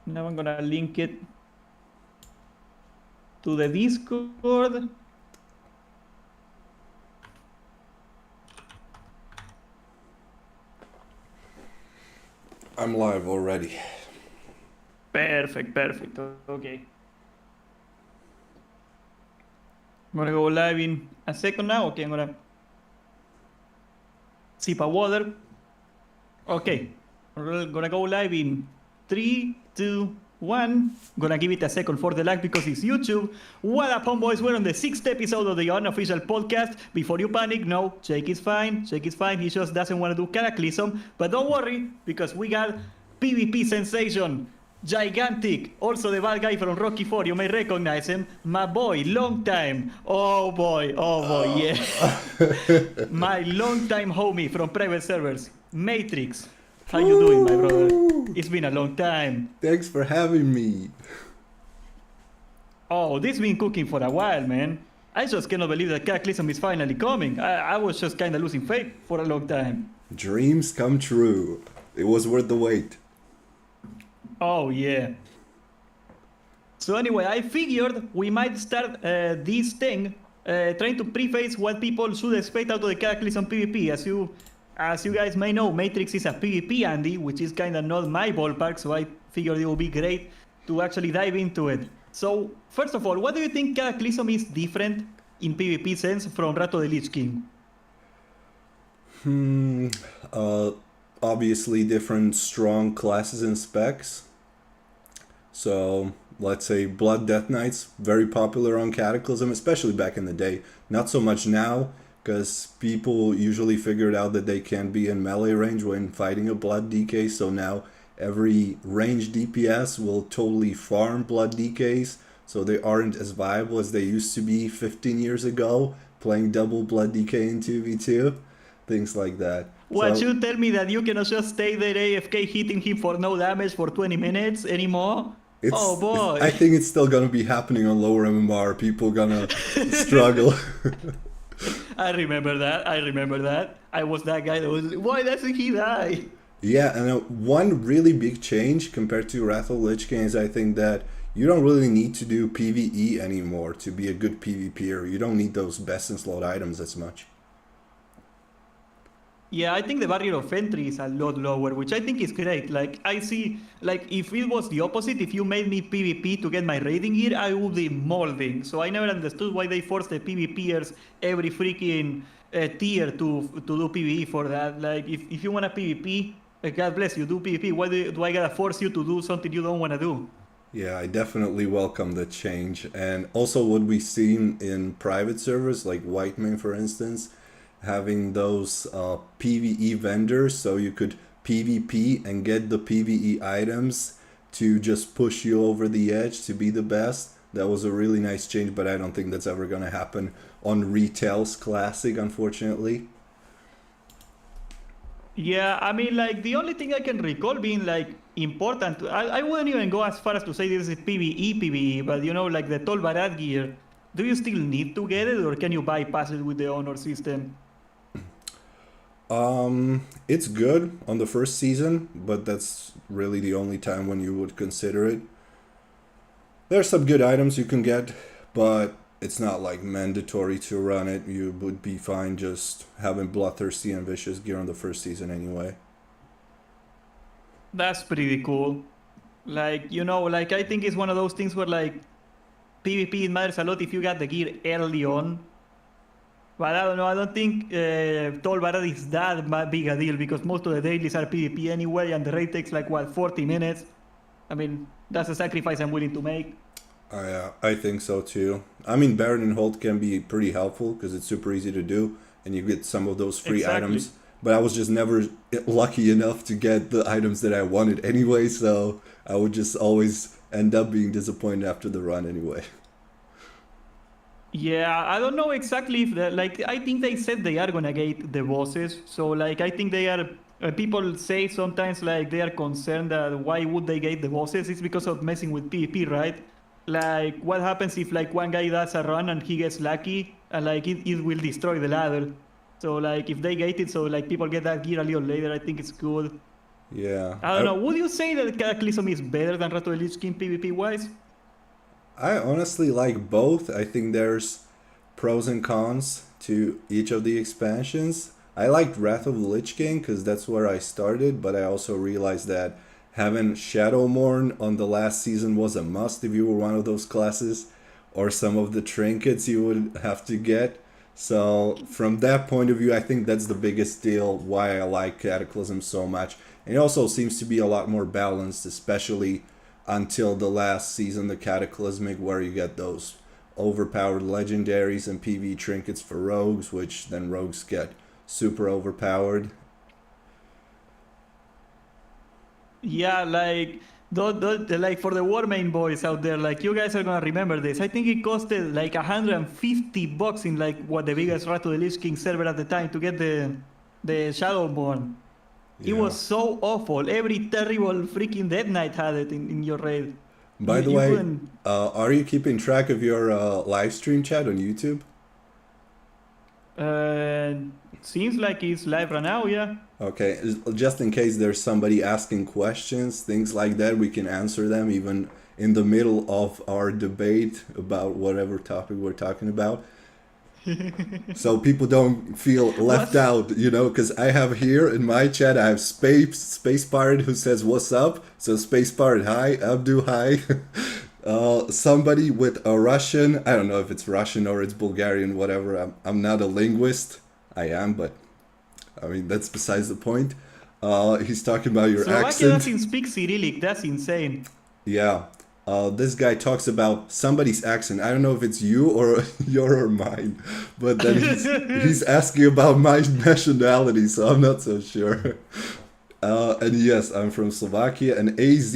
Now I'm gonna link it to the Discord. I'm live already. Perfect. Okay. I'm gonna go live in a second now. Okay, I'm gonna sip a water. Okay, we're gonna go live in 3, 2, 1. Gonna give it a second for the lag because it's YouTube. What up, homeboys? We're on the 6th episode of the unofficial podcast. Before you panic, no, Jake is fine. Jake is fine. He just doesn't want to do Cataclysm. But don't worry, because we got PvP sensation. Gigantic, also the bad guy from Rocky 4, you may recognize him. My boy, long time. Oh boy, yeah. My long time homie from private servers, MEYTRIX. How you doing, my brother? It's been a long time. Thanks for having me. Oh, this been cooking for a while, man. I just cannot believe that Cataclysm is finally coming. I was just kind of losing faith for a long time. Dreams come true. It was worth the wait. Oh, yeah. So anyway, I figured we might start this thing trying to preface what people should expect out of the Cataclysm PVP. As you guys may know, MEYTRIX is a PvP Andy, which is kind of not my ballpark, so I figured it would be great to actually dive into it. So, first of all, what do you think Cataclysm is different in PvP sense from Rato the Lich King? Obviously different strong classes and specs. So let's say Blood Death Knights, very popular on Cataclysm, especially back in the day. Not so much now, because people usually figured out that they can be in melee range when fighting a Blood DK, so now every ranged DPS will totally farm Blood DKs, so they aren't as viable as they used to be 15 years ago, playing double Blood DK in 2v2, things like that. What, you tell me that you cannot just stay there AFK hitting him for no damage for 20 minutes anymore? Oh boy. I think it's still gonna be happening on lower MMR. People gonna struggle. I remember that. I was that guy that was, why doesn't he die? Yeah, and one really big change compared to Wrath of Lich King is I think that you don't really need to do PvE anymore to be a good PvPer. You don't need those best in slot items as much. Yeah, I think the barrier of entry is a lot lower, which I think is great. Like, I see, like, if it was the opposite, if you made me PvP to get my raiding gear, I would be molding. So I never understood why they forced the PvPers every freaking tier to do PvE for that. Like, if you want to PvP, God bless you, do PvP. Why do I gotta force you to do something you don't want to do? Yeah, I definitely welcome the change. And also what we've seen in private servers, like Whitemane, for instance, having those PvE vendors, so you could PvP and get the PvE items to just push you over the edge to be the best. That was a really nice change, but I don't think that's ever going to happen on Retail's Classic, unfortunately. Yeah, I mean, like, the only thing I can recall being, like, important, I wouldn't even go as far as to say this is PvE, but, you know, like the Tol Barad gear, do you still need to get it, or can you bypass it with the honor system? It's good on the first season, but that's really the only time when you would consider it. There's some good items you can get, but it's not like mandatory to run it. You would be fine just having Bloodthirsty and Vicious gear on the first season anyway. That's pretty cool. Like, you know, like, I think it's one of those things where, like, PvP matters a lot if you got the gear early on. But I don't know, I don't think Tol Barad is that big a deal because most of the dailies are PvP anyway and the raid takes like, what, 40 minutes? I mean, that's a sacrifice I'm willing to make. I think so too. I mean, Baron and Holt can be pretty helpful because it's super easy to do and you get some of those free items. But I was just never lucky enough to get the items that I wanted anyway, so I would just always end up being disappointed after the run anyway. Yeah, I don't know exactly if like, I think they said they are gonna gate the bosses. So like, I think they are, people say sometimes like they are concerned that why would they gate the bosses? It's because of messing with PvP, right? Like, what happens if like one guy does a run and he gets lucky and like it will destroy the ladder. So like, if they gate it so like people get that gear a little later, I think it's good. Yeah. I don't know. Would you say that Cataclysm is better than Wrath of the Lich King PvP wise? I honestly like both. I think there's pros and cons to each of the expansions. I liked Wrath of the Lich King because that's where I started, but I also realized that having Shadowmourne on the last season was a must if you were one of those classes, or some of the trinkets you would have to get. So from that point of view, I think that's the biggest deal why I like Cataclysm so much. And it also seems to be a lot more balanced, especially until the last season, the Cataclysmic, where you get those overpowered legendaries and PV trinkets for rogues, which then rogues get super overpowered. Yeah, like like for the war main boys out there, like you guys are gonna remember this. I think it costed like $150 in like what the biggest Wrath of the Lich King server at the time to get the Shadowborn. It Yeah. was so awful. Every terrible freaking Death Knight had it in your raid. By the You way, couldn't. are you keeping track of your live stream chat on YouTube? Uh, Seems like it's live right now. Yeah. Okay, just in case there's somebody asking questions, things like that, we can answer them even in the middle of our debate about whatever topic we're talking about. So people don't feel left What? out, you know, because I have here in my chat, I have Space Pirate who says, "What's up?" So Space Pirate, hi. Abdu, hi. Somebody with a Russian, I don't know if it's Russian or it's Bulgarian, whatever. I'm not a linguist. I am, but I mean, that's besides the point. He's talking about your Slovakia accent. doesn't speak Cyrillic. That's insane. Yeah. This guy talks about somebody's accent. I don't know if it's you or your or mine, but then he's asking about my nationality, so I'm not so sure. And yes, I'm from Slovakia. And AZ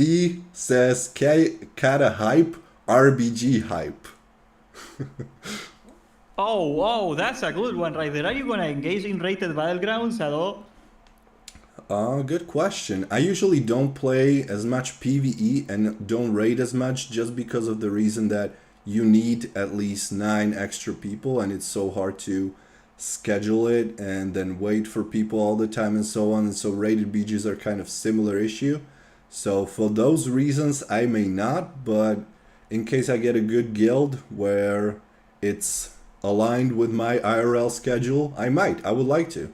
says Kata hype, RBG hype. Oh, that's a good one right there. Are you gonna engage in rated battlegrounds at all? Good question. I usually don't play as much PvE and don't raid as much just because of the reason that you need at least 9 extra people and it's so hard to schedule it and then wait for people all the time and so on. And so rated BGs are kind of similar issue. So for those reasons, I may not, but in case I get a good guild where it's aligned with my IRL schedule, I might. I would like to.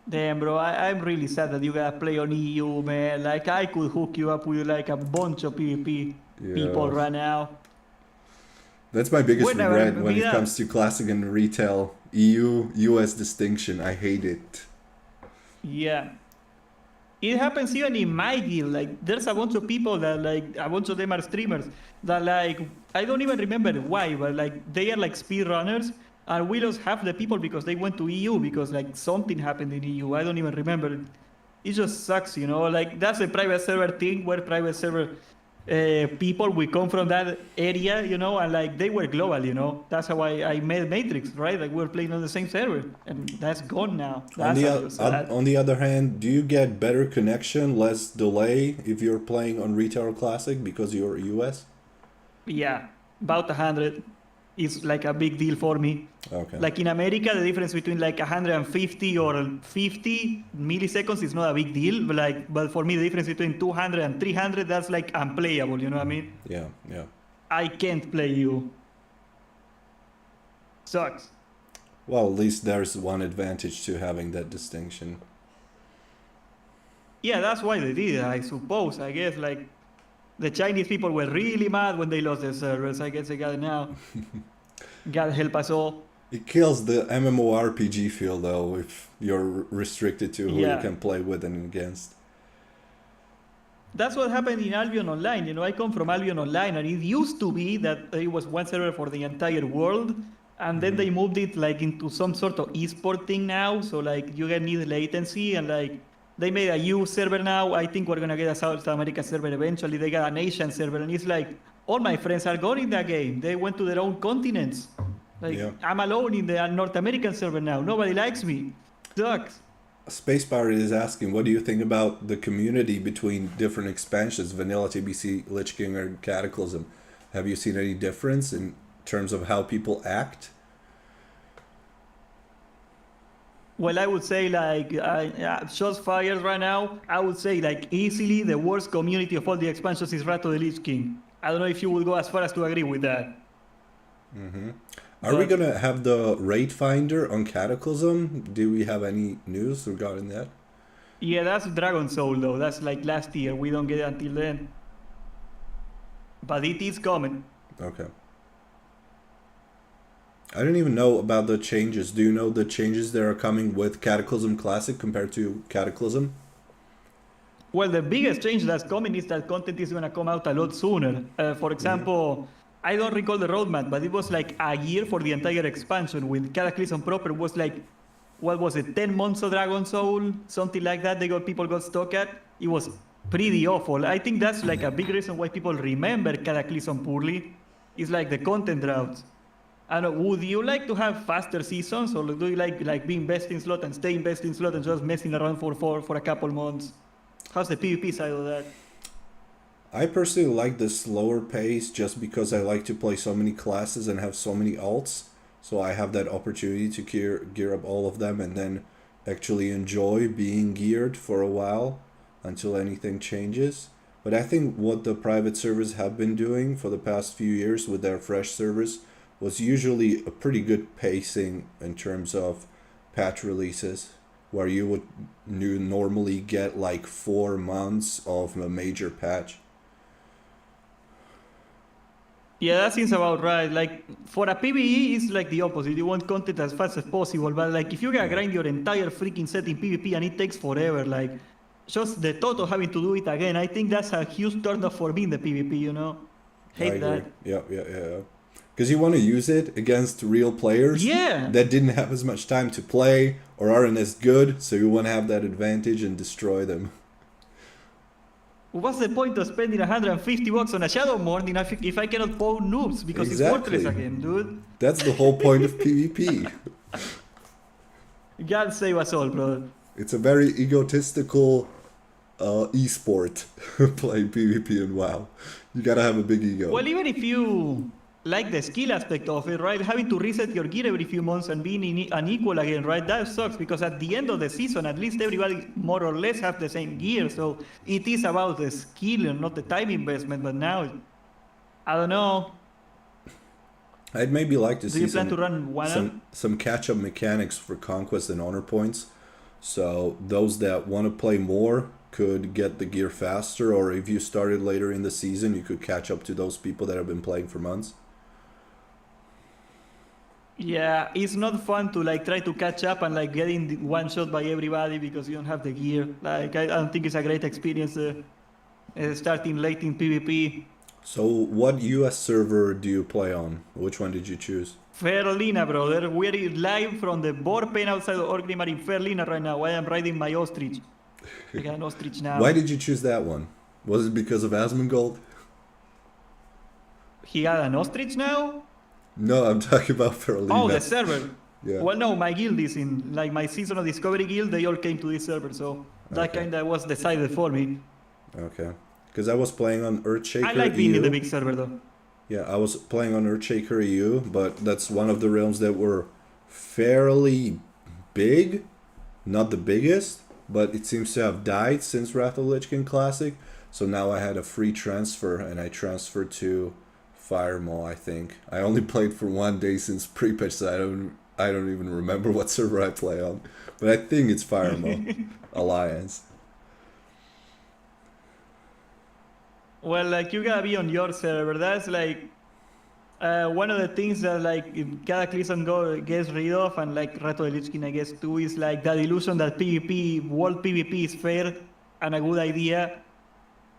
Damn, bro, I'm really sad that you gotta play on EU, man. Like, I could hook you up with like a bunch of PvP people Yeah. right now. That's my biggest Would never regret when be it that. comes to classic and retail. EU, US distinction. I hate it. Yeah. It happens even in my guild. Like, there's a bunch of people that, like, a bunch of them are streamers that, like, I don't even remember why, but, like, they are, like, speedrunners, and we lost half the people because they went to EU because, like, something happened in EU. I don't even remember. It just sucks, you know? Like, that's a private server thing where private server people, we come from that area, you know, and, like, they were global, you know? That's how I met MEYTRIX, right? Like, we were playing on the same server, and that's gone now. On That's the a little sad. on the other hand, do you get better connection, less delay if you're playing on retail or classic because you're US? Yeah, about 100 is like a big deal for me. Okay. Like in America, the difference between like 150 or 50 milliseconds is not a big deal. But for me, the difference between 200 and 300, that's like unplayable. You know what I mean? Yeah, yeah. I can't play you. Sucks. Well, at least there's one advantage to having that distinction. Yeah, that's why they did it, I suppose. I guess like the Chinese people were really mad when they lost their servers. I guess they got it now. God help us all. It kills the MMORPG feel though if you're restricted to who you Yeah. can play with and against. That's what happened in Albion Online. You know, I come from Albion Online, and it used to be that it was one server for the entire world, and then they moved it like into some sort of esport thing now. So like you can need latency, and like they made a EU server now. I think we're gonna get a South America server eventually. They got an Asian server, and it's like all my friends are gone in that game. They went to their own continents. Like Yeah. I'm alone in the North American server now. Nobody likes me. Sucks. Space Pirate is asking, what do you think about the community between different expansions, Vanilla, TBC, Lich King, or Cataclysm? Have you seen any difference in terms of how people act? Well, I would say like shots fired right now. I would say like easily the worst community of all the expansions is Wrath of the Lich King. I don't know if you would go as far as to agree with that. Are we gonna have the raid finder on Cataclysm? Do we have any news regarding that? Yeah, that's Dragon Soul though. That's like last year. We don't get it until then. But it is coming. Okay. I don't even know about the changes. Do you know the changes that are coming with Cataclysm Classic compared to Cataclysm? Well, the biggest change that's coming is that content is going to come out a lot sooner. For example, I don't recall the roadmap, but it was like a year for the entire expansion. With Cataclysm proper was like, what was it, 10 months of Dragon Soul? Something like that people got stuck at. It was pretty awful. I think that's like a big reason why people remember Cataclysm poorly. It's like the content drought. I don't know, would you like to have faster seasons, or do you like being best in slot and staying best in slot and just messing around for a couple months? How's the PvP side of that? I personally like the slower pace just because I like to play so many classes and have so many alts. So I have that opportunity to gear up all of them and then actually enjoy being geared for a while until anything changes. But I think what the private servers have been doing for the past few years with their fresh servers was usually a pretty good pacing in terms of patch releases, where you would normally get like 4 months of a major patch. Yeah, that seems about right. Like for a PvE, it's like the opposite. You want content as fast as possible, but like if you gotta grind your entire freaking set in PvP and it takes forever, like just the thought of having to do it again, I think that's a huge turnoff for me in the PvP. You know, hate that. Yeah. Because you want to use it against real players that didn't have as much time to play or aren't as good, so you want to have that advantage and destroy them. What's the point of spending $150 on a Shadow Morning if I cannot pull noobs because it's worthless again, dude? That's the whole point of PvP. God save us all, brother. It's a very egotistical esport, playing PvP in WoW. You gotta have a big ego. Well, even if you like the skill aspect of it, right? Having to reset your gear every few months and being unequal again, right? That sucks because at the end of the season, at least everybody more or less have the same gear. So it is about the skill and not the time investment. But now, I don't know. I'd maybe like to see some catch-up mechanics for conquest and honor points. So those that want to play more could get the gear faster, or if you started later in the season, you could catch up to those people that have been playing for months. Yeah, it's not fun to like try to catch up and like getting one shot by everybody because you don't have the gear. Like I don't think it's a great experience starting late in PvP. So what US server do you play on? Which one did you choose? Fairlina, brother. We're live from the board pen outside of Orgrimmar in Fairlina right now. I am riding my ostrich. I got an ostrich now. Why did you choose that one? Was it because of Asmongold? He got an ostrich now? No, I'm talking about Fairlina. Oh, the server. Yeah. Well, no, my guild is in, like my seasonal discovery guild, they all came to this server, so that kind of was decided for me. Okay. Because I was playing on Earthshaker I like being in the big server, though. Yeah, I was playing on Earthshaker EU, but that's one of the realms that were fairly big. Not the biggest, but it seems to have died since Wrath of the Lich King Classic. So now I had a free transfer, and I transferred to Firemaw, I think. I only played for 1 day since pre-patch, so I don't even remember what server I play on. But I think it's Firemaw Alliance. Well, like you gotta be on your server. That's like one of the things that like Cataclysm gets rid of, and like Wrath of the Lich King I guess too, is like that illusion that PvP, world PvP is fair and a good idea.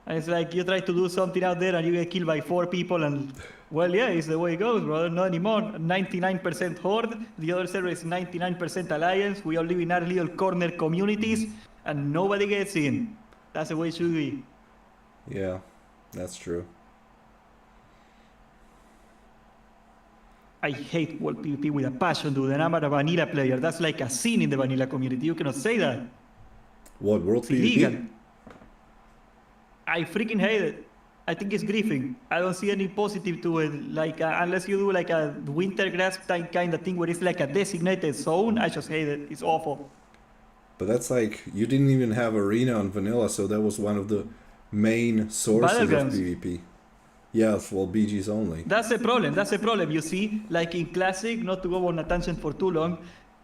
And it's like you try to do something out there and you get killed by 4 people, and well, yeah, it's the way it goes, brother. Not anymore. 99% Horde. The other server is 99% Alliance. We all live in our little corner communities, and nobody gets in. That's the way it should be. Yeah, that's true. I hate world PvP with a passion, dude, and I'm a vanilla player. That's like a sin in the vanilla community. You cannot say that. What, world It's PvP? illegal. I freaking hate it. I think it's griefing. I don't see any positive to it. Like unless you do like a winter grass type kind of thing where it's like a designated zone, I just hate it. It's awful. But that's like, you didn't even have arena on vanilla, so that was one of the main sources of Battlegrounds. PvP. Yes, well, BGs only. That's the problem. That's the problem. You see, like in Classic, not to go on a tangent for too long,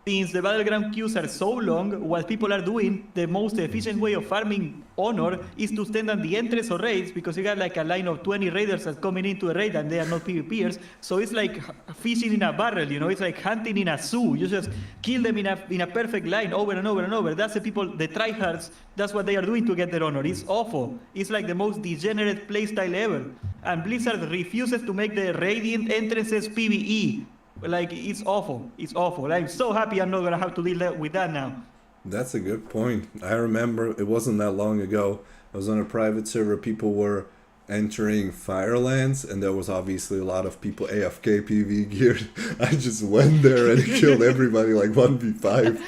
since the battleground queues are so long, what people are doing, the most efficient way of farming honor is to stand on the entrance of raids, because you got like a line of 20 raiders that's coming into a raid and they are not PvPers. So it's like fishing in a barrel, you know, it's like hunting in a zoo. You just kill them in a perfect line over and over and over. That's the people, the tryhards, that's what they are doing to get their honor. It's awful. It's like the most degenerate playstyle ever. And Blizzard refuses to make the Radiant entrances PvE. Like, it's awful. It's awful. I'm so happy I'm not going to have to deal with that now. That's a good point. I remember it wasn't that long ago. I was on a private server. People were entering Firelands, and there was obviously a lot of people AFK PV geared. I just went there and killed everybody like 1v5.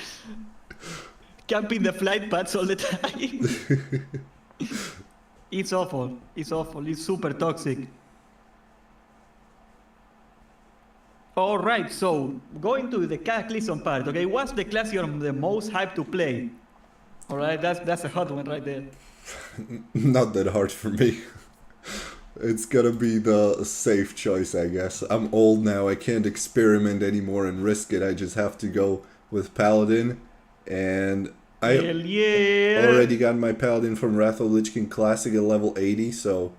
Camping the flight paths all the time. It's awful. It's awful. It's super toxic. All right, so going to the Cataclysm part, okay? What's the class you're the most hyped to play? All right, that's a hot one right there. Not that hard for me. It's gonna be the safe choice, I guess. I'm old now, I can't experiment anymore and risk it. I just have to go with Paladin. And I Hell yeah! already got my Paladin from Wrath of Lich King Classic at level 80, so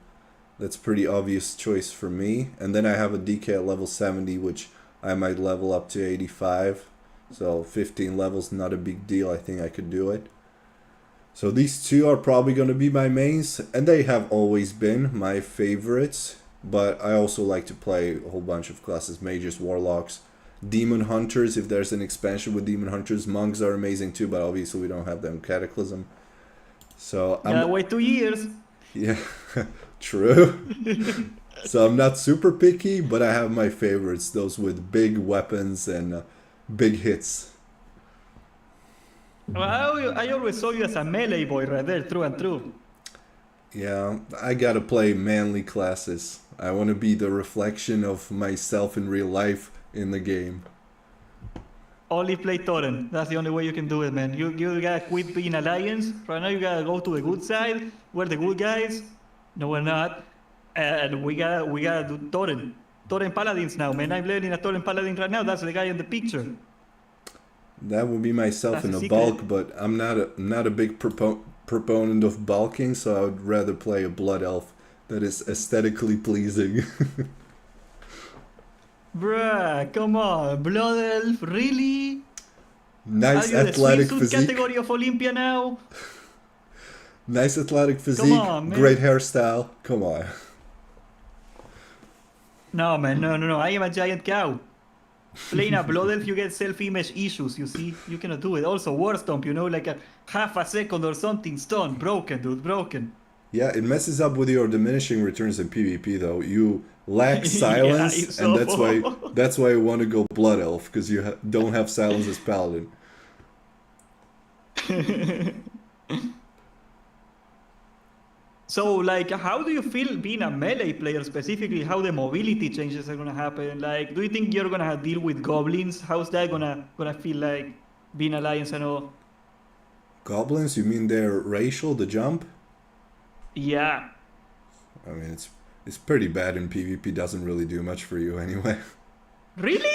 that's pretty obvious choice for me. And then I have a DK at level 70, which I might level up to 85. So 15 levels, not a big deal. I think I could do it. So these two are probably going to be my mains, and they have always been my favorites. But I also like to play a whole bunch of classes, mages, warlocks, demon hunters. If there's an expansion with demon hunters, monks are amazing too, but obviously we don't have them in Cataclysm. So Gotta wait 2 years. Yeah, true. So I'm not super picky, but I have my favorites, those with big weapons and big hits. Well, I always saw you as a melee boy right there, true and true. Yeah, I gotta play manly classes. I want to be the reflection of myself in real life in the game. Only play Torrent. That's the only way you can do it, man. You gotta quit being Alliance. Right now you gotta go to the good side. We're the good guys. No, we're not. And we gotta do Torrent. Torrent Paladins now, man. I'm learning a Torrent Paladin right now. That's the guy in the picture. That would be myself That's in a a secret. bulk, but I'm not a big proponent of bulking, so I would rather play a blood elf that is aesthetically pleasing. Bruh, come on. Blood Elf, really? Nice Are you athletic the swimsuit physique. category of Olympia now? Nice athletic physique. on, man. Great hairstyle. Come on. No, man, no. I am a giant cow. Playing a Blood Elf, you get self-image issues, you see? You cannot do it. Also, War Stomp, you know, like a half a second or something stun. Broken, dude, broken. Yeah, it messes up with your diminishing returns in PvP though. You lack Yeah, silence, it's and awful. that's why you want to go Blood Elf, because you don't have silence as Paladin. So, like, how do you feel being a melee player specifically? How the mobility changes are gonna happen? Like, do you think you're gonna deal with goblins? How's that gonna feel like being alliance and all? Goblins? You mean they're racial? The jump? Yeah. I mean, it's pretty bad in PvP. Doesn't really do much for you anyway. Really?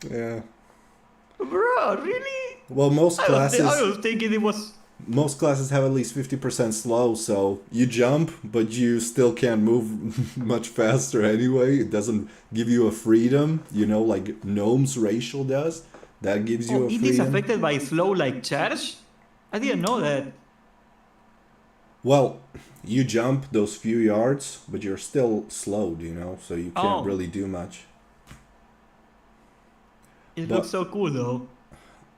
Yeah. Bro, really? Well, most I classes was thinking it was. have at least 50% slow, so you jump, but you still can't move much faster anyway. It doesn't give you a freedom, you know, like Gnome's racial does. That gives you Oh, a it is freedom. affected by slow like charge? I didn't know that. Well, you jump those few yards, but you're still slowed, you know, so you can't Oh. really do much. It But- looks so cool though.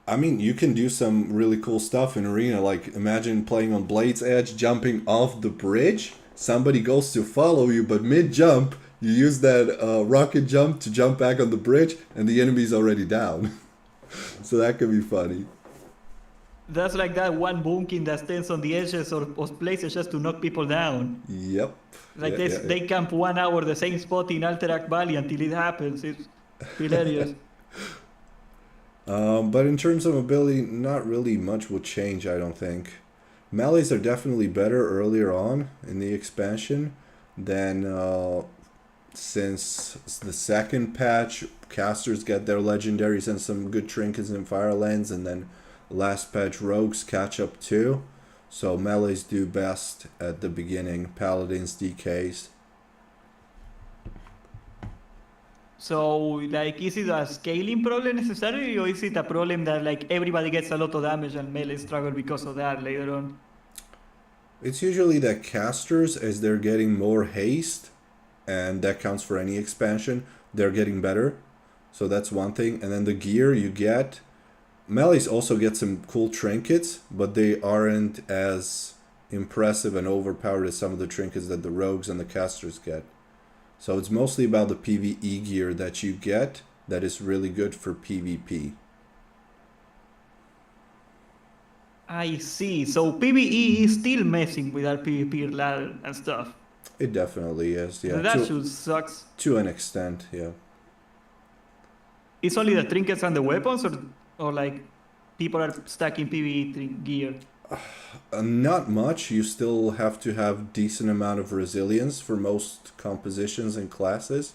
I mean, you can do some really cool stuff in Arena, like imagine playing on Blade's Edge, jumping off the bridge. Somebody goes to follow you, but mid-jump, you use that rocket jump to jump back on the bridge, and the enemy's already down. So that could be funny. That's like that one bunking that stands on the edges of places just to knock people down. Yep. Like Yeah, yeah, they camp 1 hour the same spot in Alterac Valley until it happens. It's hilarious. But in terms of ability, not really much will change, I don't think. Melees are definitely better earlier on in the expansion than since the second patch. Casters get their legendaries and some good trinkets and firelands, and then last patch rogues catch up too. So melees do best at the beginning, paladins, DKs. So, like, is it a scaling problem necessarily, or is it a problem that, like, everybody gets a lot of damage and melee struggle because of that later on? It's usually that casters, as they're getting more haste, and that counts for any expansion, they're getting better. So that's one thing. And then the gear you get, melees also get some cool trinkets, but they aren't as impressive and overpowered as some of the trinkets that the rogues and the casters get. So it's mostly about the PvE gear that you get that is really good for PvP. I see. So PvE is still messing with our PvP ladder and stuff. It definitely is, yeah. That should sucks. To an extent, yeah. It's only the trinkets and the weapons, or like people are stacking PvE gear. Not much. You still have to have decent amount of resilience for most compositions and classes.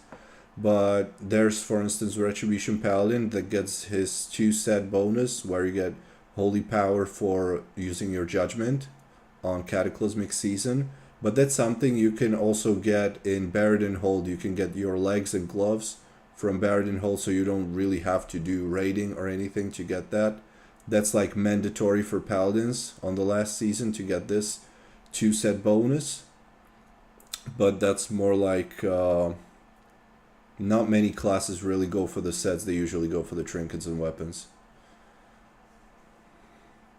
But there's, for instance, Retribution Paladin that gets his 2 set bonus where you get Holy Power for using your Judgment on Cataclysmic Season. But that's something you can also get in Battlegrounds Hold. You can get your legs and gloves from Battlegrounds Hold, so you don't really have to do raiding or anything to get that. That's like mandatory for paladins on the last season to get this 2 set bonus. But that's more like not many classes really go for the sets. They usually go for the trinkets and weapons.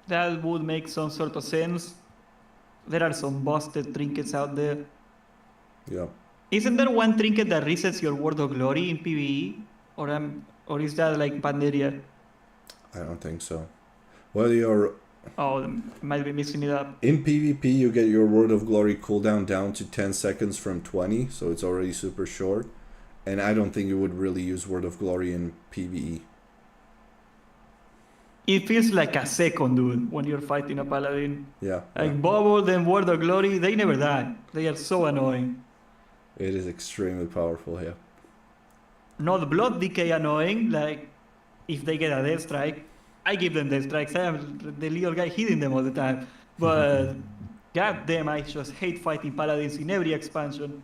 That would make some sort of sense. There are some busted trinkets out there. Yeah. Isn't there one trinket that resets your Word of Glory in PvE? Or is that like Pandaria? I don't think so. Well, you're... Oh, might be mixing it up. In PvP, you get your Word of Glory cooldown down to 10 seconds from 20, so it's already super short. And I don't think you would really use Word of Glory in PvE. It feels like a second, dude, when you're fighting a paladin. Yeah. Like Bubble and Word of Glory, they never die. They are so annoying. It is extremely powerful, yeah. Not Blood Decay annoying, like if they get a Death Strike, I give them Death Strikes. I am the little guy hitting them all the time. But goddamn, I just hate fighting paladins in every expansion.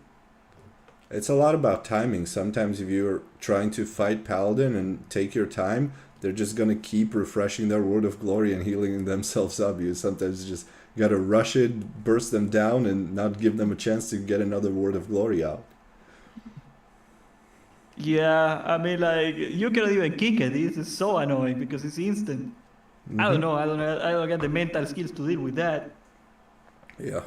It's a lot about timing. Sometimes if you're trying to fight Paladin and take your time, they're just going to keep refreshing their Word of Glory and healing themselves up. You sometimes just got to rush it, burst them down, and not give them a chance to get another Word of Glory out. Yeah, I mean, like, you cannot even kick it. This is so annoying because it's instant. I don't know. I don't get the mental skills to deal with that. Yeah.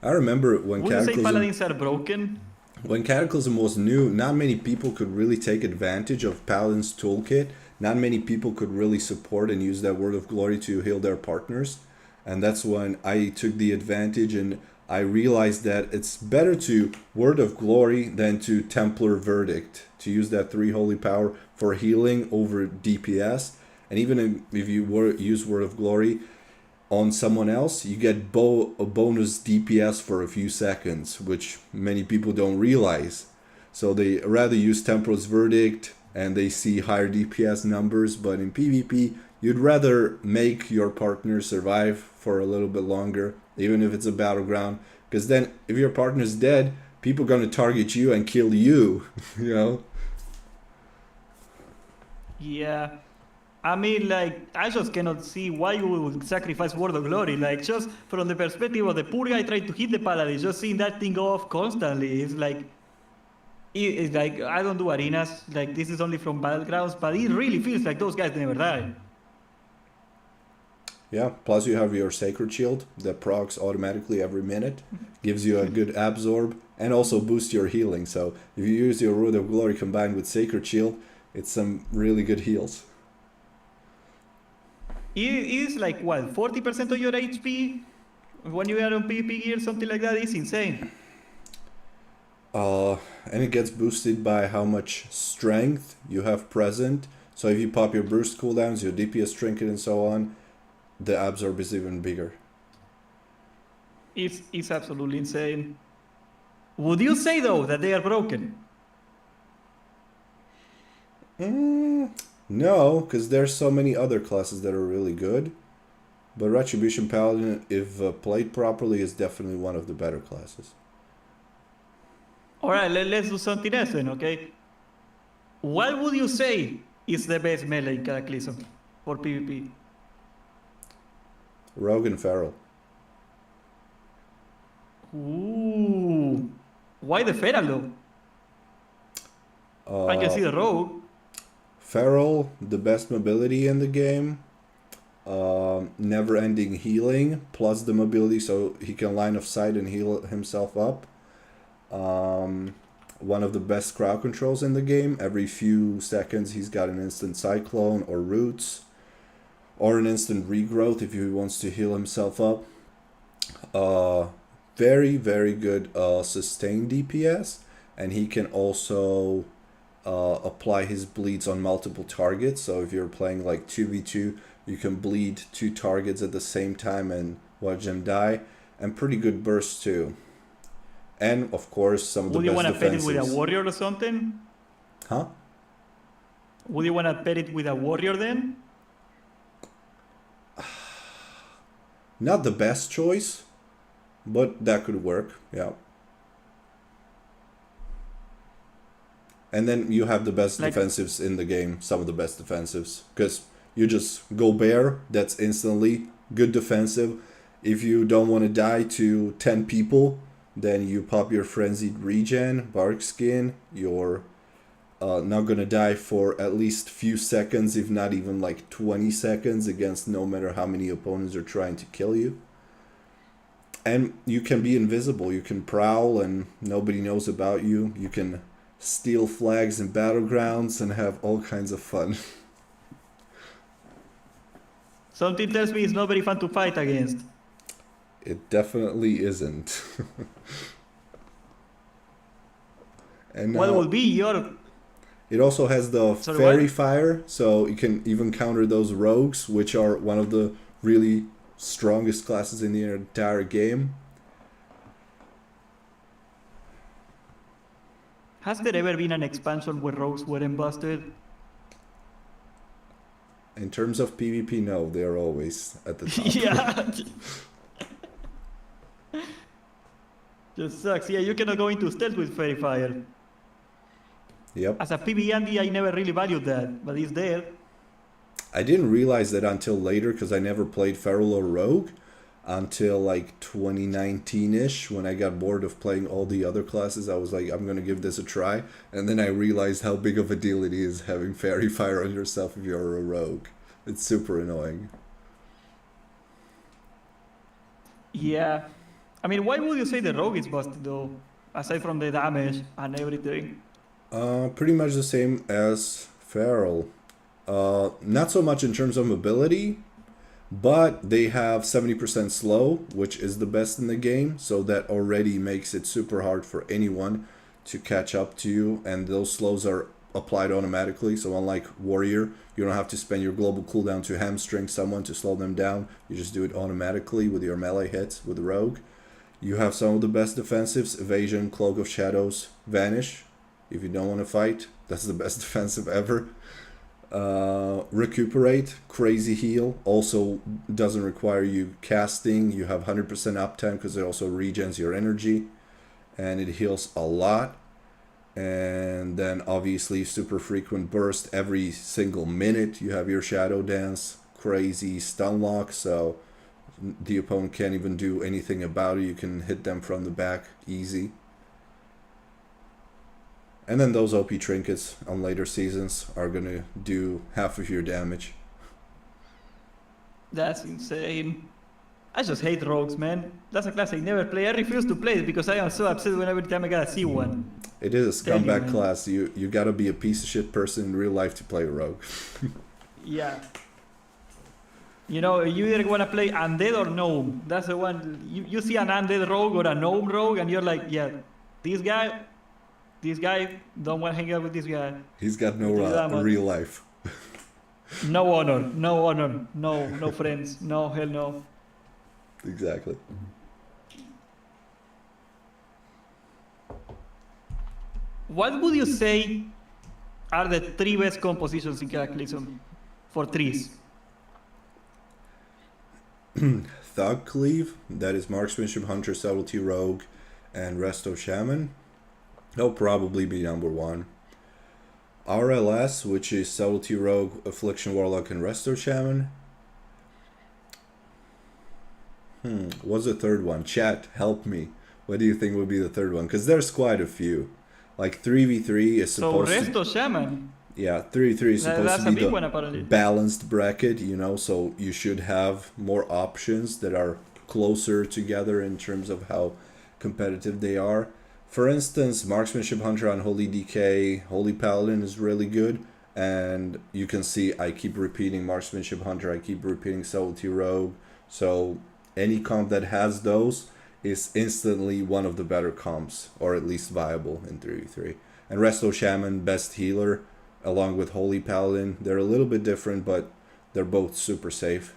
I remember when Would you say paladins are broken? When Cataclysm was new, not many people could really take advantage of Paladin's toolkit. Not many people could really support and use that Word of Glory to heal their partners. And that's when I took the advantage and I realized that it's better to Word of Glory than to Templar Verdict. To use that 3 Holy Power for healing over DPS. And even if you use Word of Glory on someone else, you get a bonus DPS for a few seconds, which many people don't realize. So they rather use Templar's Verdict and they see higher DPS numbers, but in PvP, you'd rather make your partner survive for a little bit longer, even if it's a battleground, because then if your partner's dead, people are going to target you and kill you, you know? Yeah. I mean, like, I just cannot see why you would sacrifice Word of Glory. Like, just from the perspective of the poor guy trying to hit the paladin, just seeing that thing go off constantly, it's like, I don't do arenas, like, this is only from Battlegrounds, but it really feels like those guys never die. Yeah, plus you have your Sacred Shield that procs automatically every minute, gives you a good absorb, and also boosts your healing. So if you use your Word of Glory combined with Sacred Shield, it's some really good heals. It is like what, 40% of your HP when you are on PvP gear, something like that. It's insane. And it gets boosted by how much strength you have present. So if you pop your burst cooldowns, your DPS trinket and so on, the absorb is even bigger. It's absolutely insane. Would you say though that they are broken? No, because there's so many other classes that are really good. But Retribution Paladin, if played properly, is definitely one of the better classes. Alright, let's do something else then, okay? What would you say is the best melee in Cataclysm for PvP? Rogue and Feral. Ooh. Why the Feral though? I can see the Rogue. Feral, the best mobility in the game. Never-ending healing, plus the mobility so he can line of sight and heal himself up. One of the best crowd controls in the game. Every few seconds he's got an instant cyclone or roots, or an instant regrowth if he wants to heal himself up. Very, very good sustained DPS, and he can also apply his bleeds on multiple targets. So if you're playing like 2v2, you can bleed 2 targets at the same time and watch them die, and pretty good burst too. And of course, some of the best defensives. Would you want to pair it with a warrior or something? Huh? Would you want to pair it with a warrior then? Not the best choice, but that could work, yeah. And then you have the best defensives in the game, some of the best defensives, because you just go bear, that's instantly good defensive. If you don't want to die to 10 people, then you pop your frenzied regen, bark skin, you're not gonna die for at least few seconds, if not even like 20 seconds against no matter how many opponents are trying to kill you. And you can be invisible, you can prowl and nobody knows about you. You can steal flags in Battlegrounds and have all kinds of fun. Something tells me it's not very fun to fight against. It definitely isn't. And what will be your... It also has the fairy fire, so you can even counter those rogues, which are one of the really strongest classes in the entire game. Has there ever been an expansion where rogues weren't busted? In terms of PvP, no, they're always at the top. Yeah. Just sucks. Yeah, you cannot go into stealth with fairy fire. Yep. As a PvE, I never really valued that, but it's there. I didn't realize that until later, because I never played Feral or Rogue until like 2019-ish, when I got bored of playing all the other classes. I was like, I'm going to give this a try. And then I realized how big of a deal it is having fairy fire on yourself if you're a rogue. It's super annoying. Yeah. I mean, why would you say the rogue is busted though? Aside from the damage and everything. Pretty much the same as Feral. Not so much in terms of mobility, but they have 70% slow, which is the best in the game, so that already makes it super hard for anyone to catch up to you, and those slows are applied automatically. So unlike Warrior, you don't have to spend your global cooldown to hamstring someone to slow them down. You just do it automatically with your melee hits with Rogue. You have some of the best defensives: Evasion, Cloak of Shadows, Vanish. If you don't want to fight, that's the best defensive ever. Recuperate, crazy heal, also doesn't require you casting. You have 100% uptime because it also regens your energy, and it heals a lot. And then obviously super frequent burst every single minute. You have your Shadow Dance, crazy stun lock, so the opponent can't even do anything about it. You can hit them from the back easy. And then those OP trinkets on later seasons are going to do half of your damage. That's insane. I just hate rogues, man. That's a class I never play. I refuse to play it because I am so upset when every time I gotta see one. It is a scumbag class. You gotta be a piece of shit person in real life to play a rogue. Yeah. You know, you either want to play undead or gnome. That's the one. You see an undead rogue or a gnome rogue, and you're like, yeah, this guy, don't want to hang out with this guy. He's got no Digamos. real life. No honor, no friends, no, hell no. Exactly. What would you say are the 3 best compositions in Cataclysm for trees? Thug Cleave, that is Marksmanship, Hunter, Subtlety, Rogue, and Resto Shaman. They'll probably be number 1. RLS, which is Subtlety, Rogue, Affliction, Warlock, and Resto Shaman. What's the third one? Chat, help me. What do you think would be the third one? Because there's quite a few. Like 3v3 is supposed to... So Resto Shaman? Yeah, 3v3 is supposed to be the one, balanced bracket, you know, so you should have more options that are closer together in terms of how competitive they are. For instance, Marksmanship, Hunter, Unholy DK, Holy Paladin is really good. And you can see I keep repeating Marksmanship, Hunter, I keep repeating Subtlety, Rogue. So any comp that has those is instantly one of the better comps, or at least viable in 3v3. And Resto Shaman, best healer, along with Holy Paladin. They're a little bit different, but they're both super safe.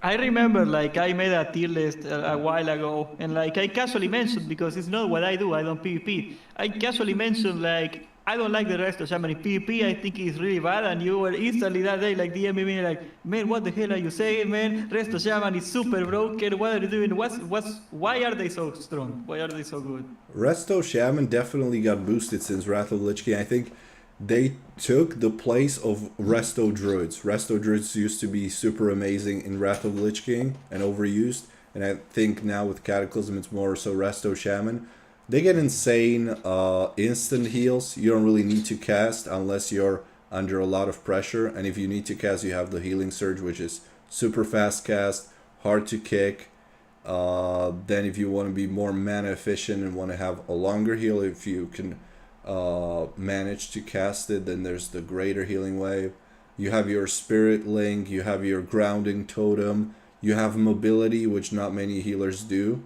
I remember, like, I made a tier list a while ago, and like I casually mentioned, because it's not what I do, I don't PvP. I casually mentioned, like, I don't like the rest of Shaman in PvP, I think it's really bad, and you were instantly that day, like, DMing me, like, man, what the hell are you saying, man? Rest of Shaman is super broken, what are you doing? Why are they so strong? Why are they so good? Resto Shaman definitely got boosted since Wrath of Lich King. I think they took the place of Resto Druids. Resto Druids used to be super amazing in Wrath of Lich King and overused. And I think now with Cataclysm it's more so Resto Shaman. They get insane instant heals. You don't really need to cast unless you're under a lot of pressure. And if you need to cast, you have the Healing Surge, which is super fast cast, hard to kick. Then if you want to be more mana efficient and want to have a longer heal, if you can manage to cast it, then there's the Greater Healing Wave. You have your Spirit Link, you have your Grounding Totem, you have Mobility, which not many healers do,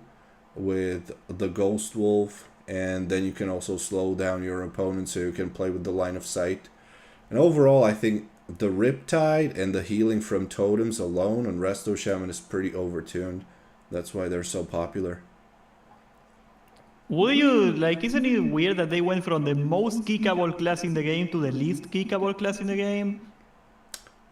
with the Ghost Wolf, and then you can also slow down your opponent so you can play with the line of sight. And overall, I think the Riptide and the healing from totems alone on Resto Shaman is pretty overtuned. That's why they're so popular. Would you, like, isn't it weird that they went from the most kickable class in the game to the least kickable class in the game?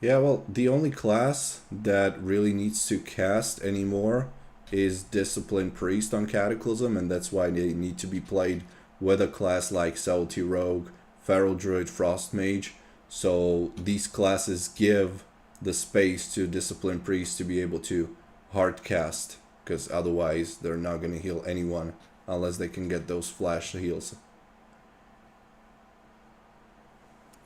Yeah, well, the only class that really needs to cast anymore is Discipline Priest on Cataclysm, and that's why they need to be played with a class like Subtlety Rogue, Feral Druid, Frost Mage. So these classes give the space to Discipline Priest to be able to hard cast, because otherwise they're not going to heal anyone unless they can get those flash heals.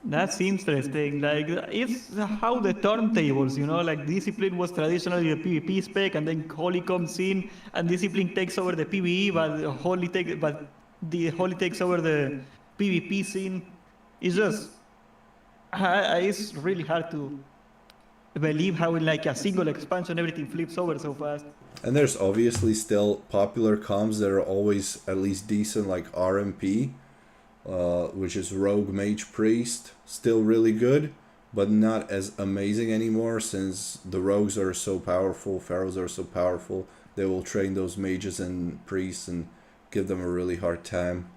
That's interesting. Like, it's how the turntables, you know, like Discipline was traditionally the PvP spec, and then Holy comes in, and Discipline takes over the PvE, but the Holy takes over the PvP scene. It's just, it's really hard to believe how in like a single expansion everything flips over so fast. And there's obviously still popular comps that are always at least decent, like RMP, which is Rogue Mage Priest, still really good, but not as amazing anymore since the rogues are so powerful, pharaohs are so powerful, they will train those mages and priests and give them a really hard time.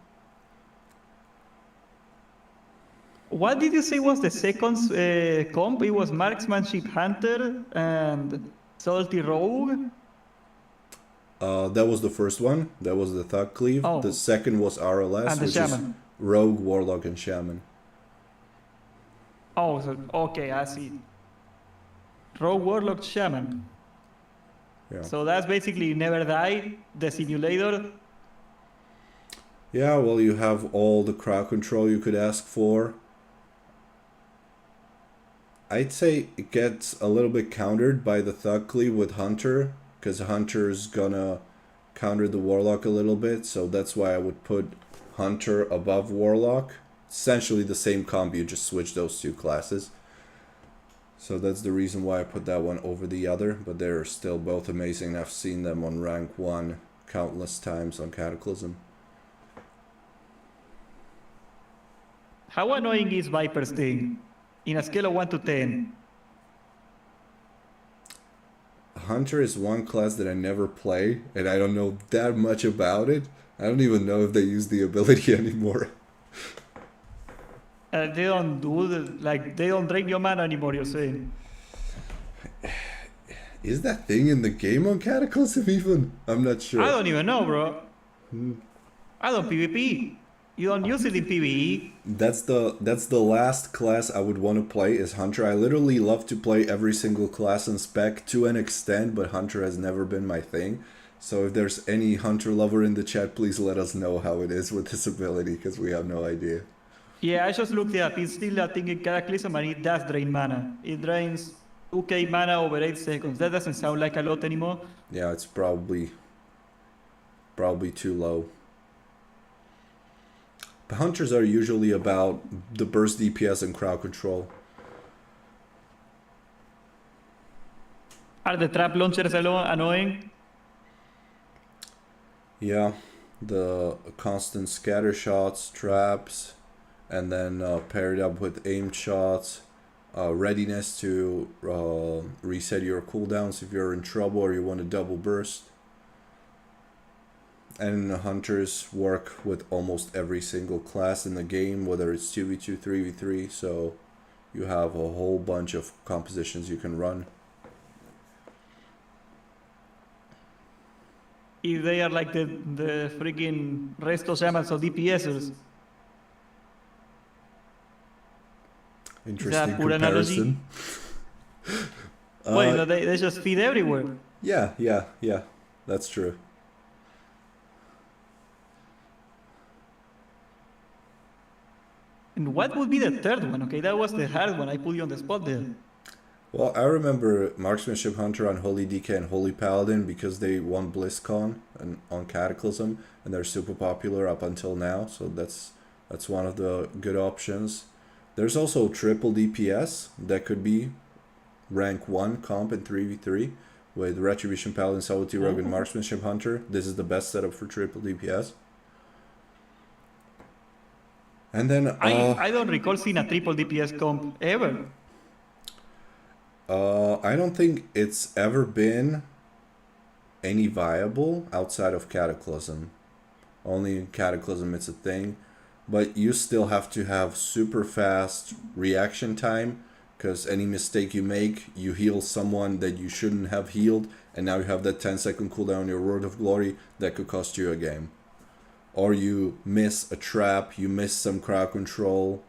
What did you say was the second comp? It was Marksmanship Hunter and Salty Rogue? That was the first one. That was the Thug Cleave. Oh. The second was RLS, And the which Shaman. is Rogue, Warlock, and Shaman. Oh, so, okay, I see. Rogue, Warlock, Shaman. Yeah. So that's basically Never Die, the simulator. Yeah, well, you have all the crowd control you could ask for. I'd say it gets a little bit countered by the Thug Cleave with Hunter, because Hunter's gonna counter the Warlock a little bit, so that's why I would put Hunter above Warlock. Essentially the same comp, you just switch those two classes. So that's the reason why I put that one over the other, but they're still both amazing. I've seen them on rank 1 countless times on Cataclysm. How annoying is Viper's thing? In a scale of 1 to 10. Hunter is one class that I never play, and I don't know that much about it. I don't even know if they use the ability anymore. They don't do they don't drain your mana anymore, you're saying? Is that thing in the game on Cataclysm even? I'm not sure. I don't even know, bro. I don't PvP. You don't use it in PvE. That's the last class I would want to play is Hunter. I literally love to play every single class in Spec to an extent, but Hunter has never been my thing. So if there's any Hunter lover in the chat, please let us know how it is with this ability, because we have no idea. Yeah, I just looked it up. It's still a thing in Cataclysm, and it does drain mana. It drains 2k mana over 8 seconds. That doesn't sound like a lot anymore. Yeah, it's probably too low. But Hunters are usually about the burst DPS and crowd control. Are the trap launchers annoying? Yeah, the constant scatter shots, traps, and then paired up with aimed shots, readiness to reset your cooldowns if you're in trouble or you want to double burst. And Hunters work with almost every single class in the game, whether it's 2v2, 3v3, so you have a whole bunch of compositions you can run. If they are like the freaking resto shamans of DPSers. Interesting poor comparison. Well, they just feed everywhere. Yeah, that's true. And what would be the third one? Okay, that was the hard one. I put you on the spot there. Well, I remember Marksmanship Hunter on Holy DK and Holy Paladin because they won BlizzCon and on Cataclysm, and they're super popular up until now. So that's one of the good options. There's also triple DPS that could be rank 1 comp in 3v3 with Retribution Paladin, Subtlety Rogue, and Marksmanship Hunter. This is the best setup for triple DPS. And then I don't recall seeing a triple DPS comp ever. I don't think it's ever been any viable outside of Cataclysm. Only in Cataclysm it's a thing. But you still have to have super fast reaction time, because any mistake you make, you heal someone that you shouldn't have healed, and now you have that 10-second cooldown on your Word of Glory that could cost you a game. Or you miss a trap, you miss some crowd control,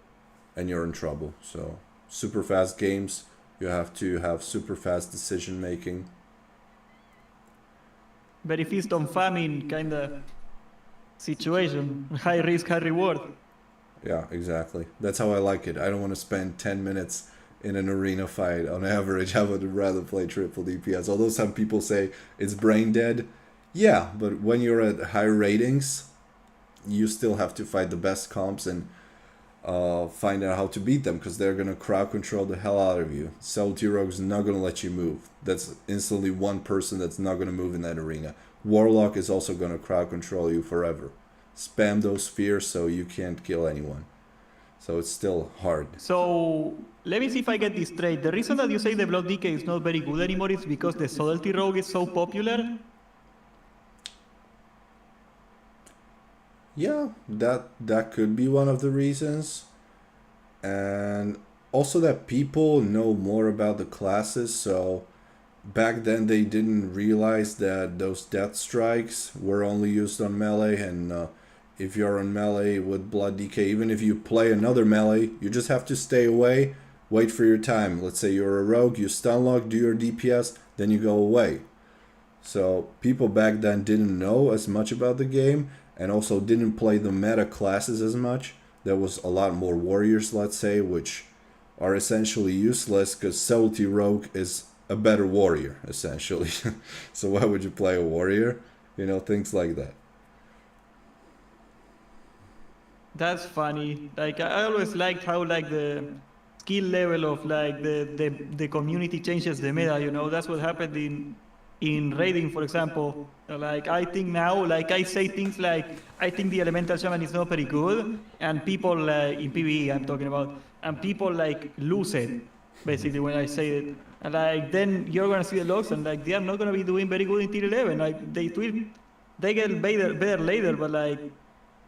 and you're in trouble. So super fast games, you have to have super fast decision making. Very feast on famine kind of situation. High risk, high reward. Yeah, exactly. That's how I like it. I don't want to spend 10 minutes in an arena fight. On average, I would rather play triple DPS. Although some people say it's brain dead. Yeah, but when you're at high ratings, you still have to fight the best comps and find out how to beat them, because they're going to crowd control the hell out of you. Subtlety Rogue's not going to let you move. That's instantly one person that's not going to move in that arena. Warlock is also going to crowd control you forever. Spam those spheres so you can't kill anyone. So it's still hard. So let me see if I get this straight. The reason that you say the Blood DK is not very good anymore is because the Subtlety Rogue is so popular? Yeah, that could be one of the reasons. And also that people know more about the classes, so back then they didn't realize that those death strikes were only used on melee, and if you're on melee with Blood DK, even if you play another melee, you just have to stay away, wait for your time. Let's say you're a rogue, you stun lock, do your DPS, then you go away. So people back then didn't know as much about the game, and also didn't play the meta classes as much. There was a lot more warriors, let's say, which are essentially useless because Subtlety Rogue is a better warrior, essentially. So why would you play a warrior? You know, things like that. That's funny. Like, I always liked how like the skill level of like the community changes the meta. You know, that's what happened in raiding, for example. Like I think now, like I say things like I think the elemental shaman is not very good, and people in PvE I'm talking about, and people like lose it basically when I say it. And like then you're gonna see the logs, and like they are not gonna be doing very good in tier 11. Like they get better later, but like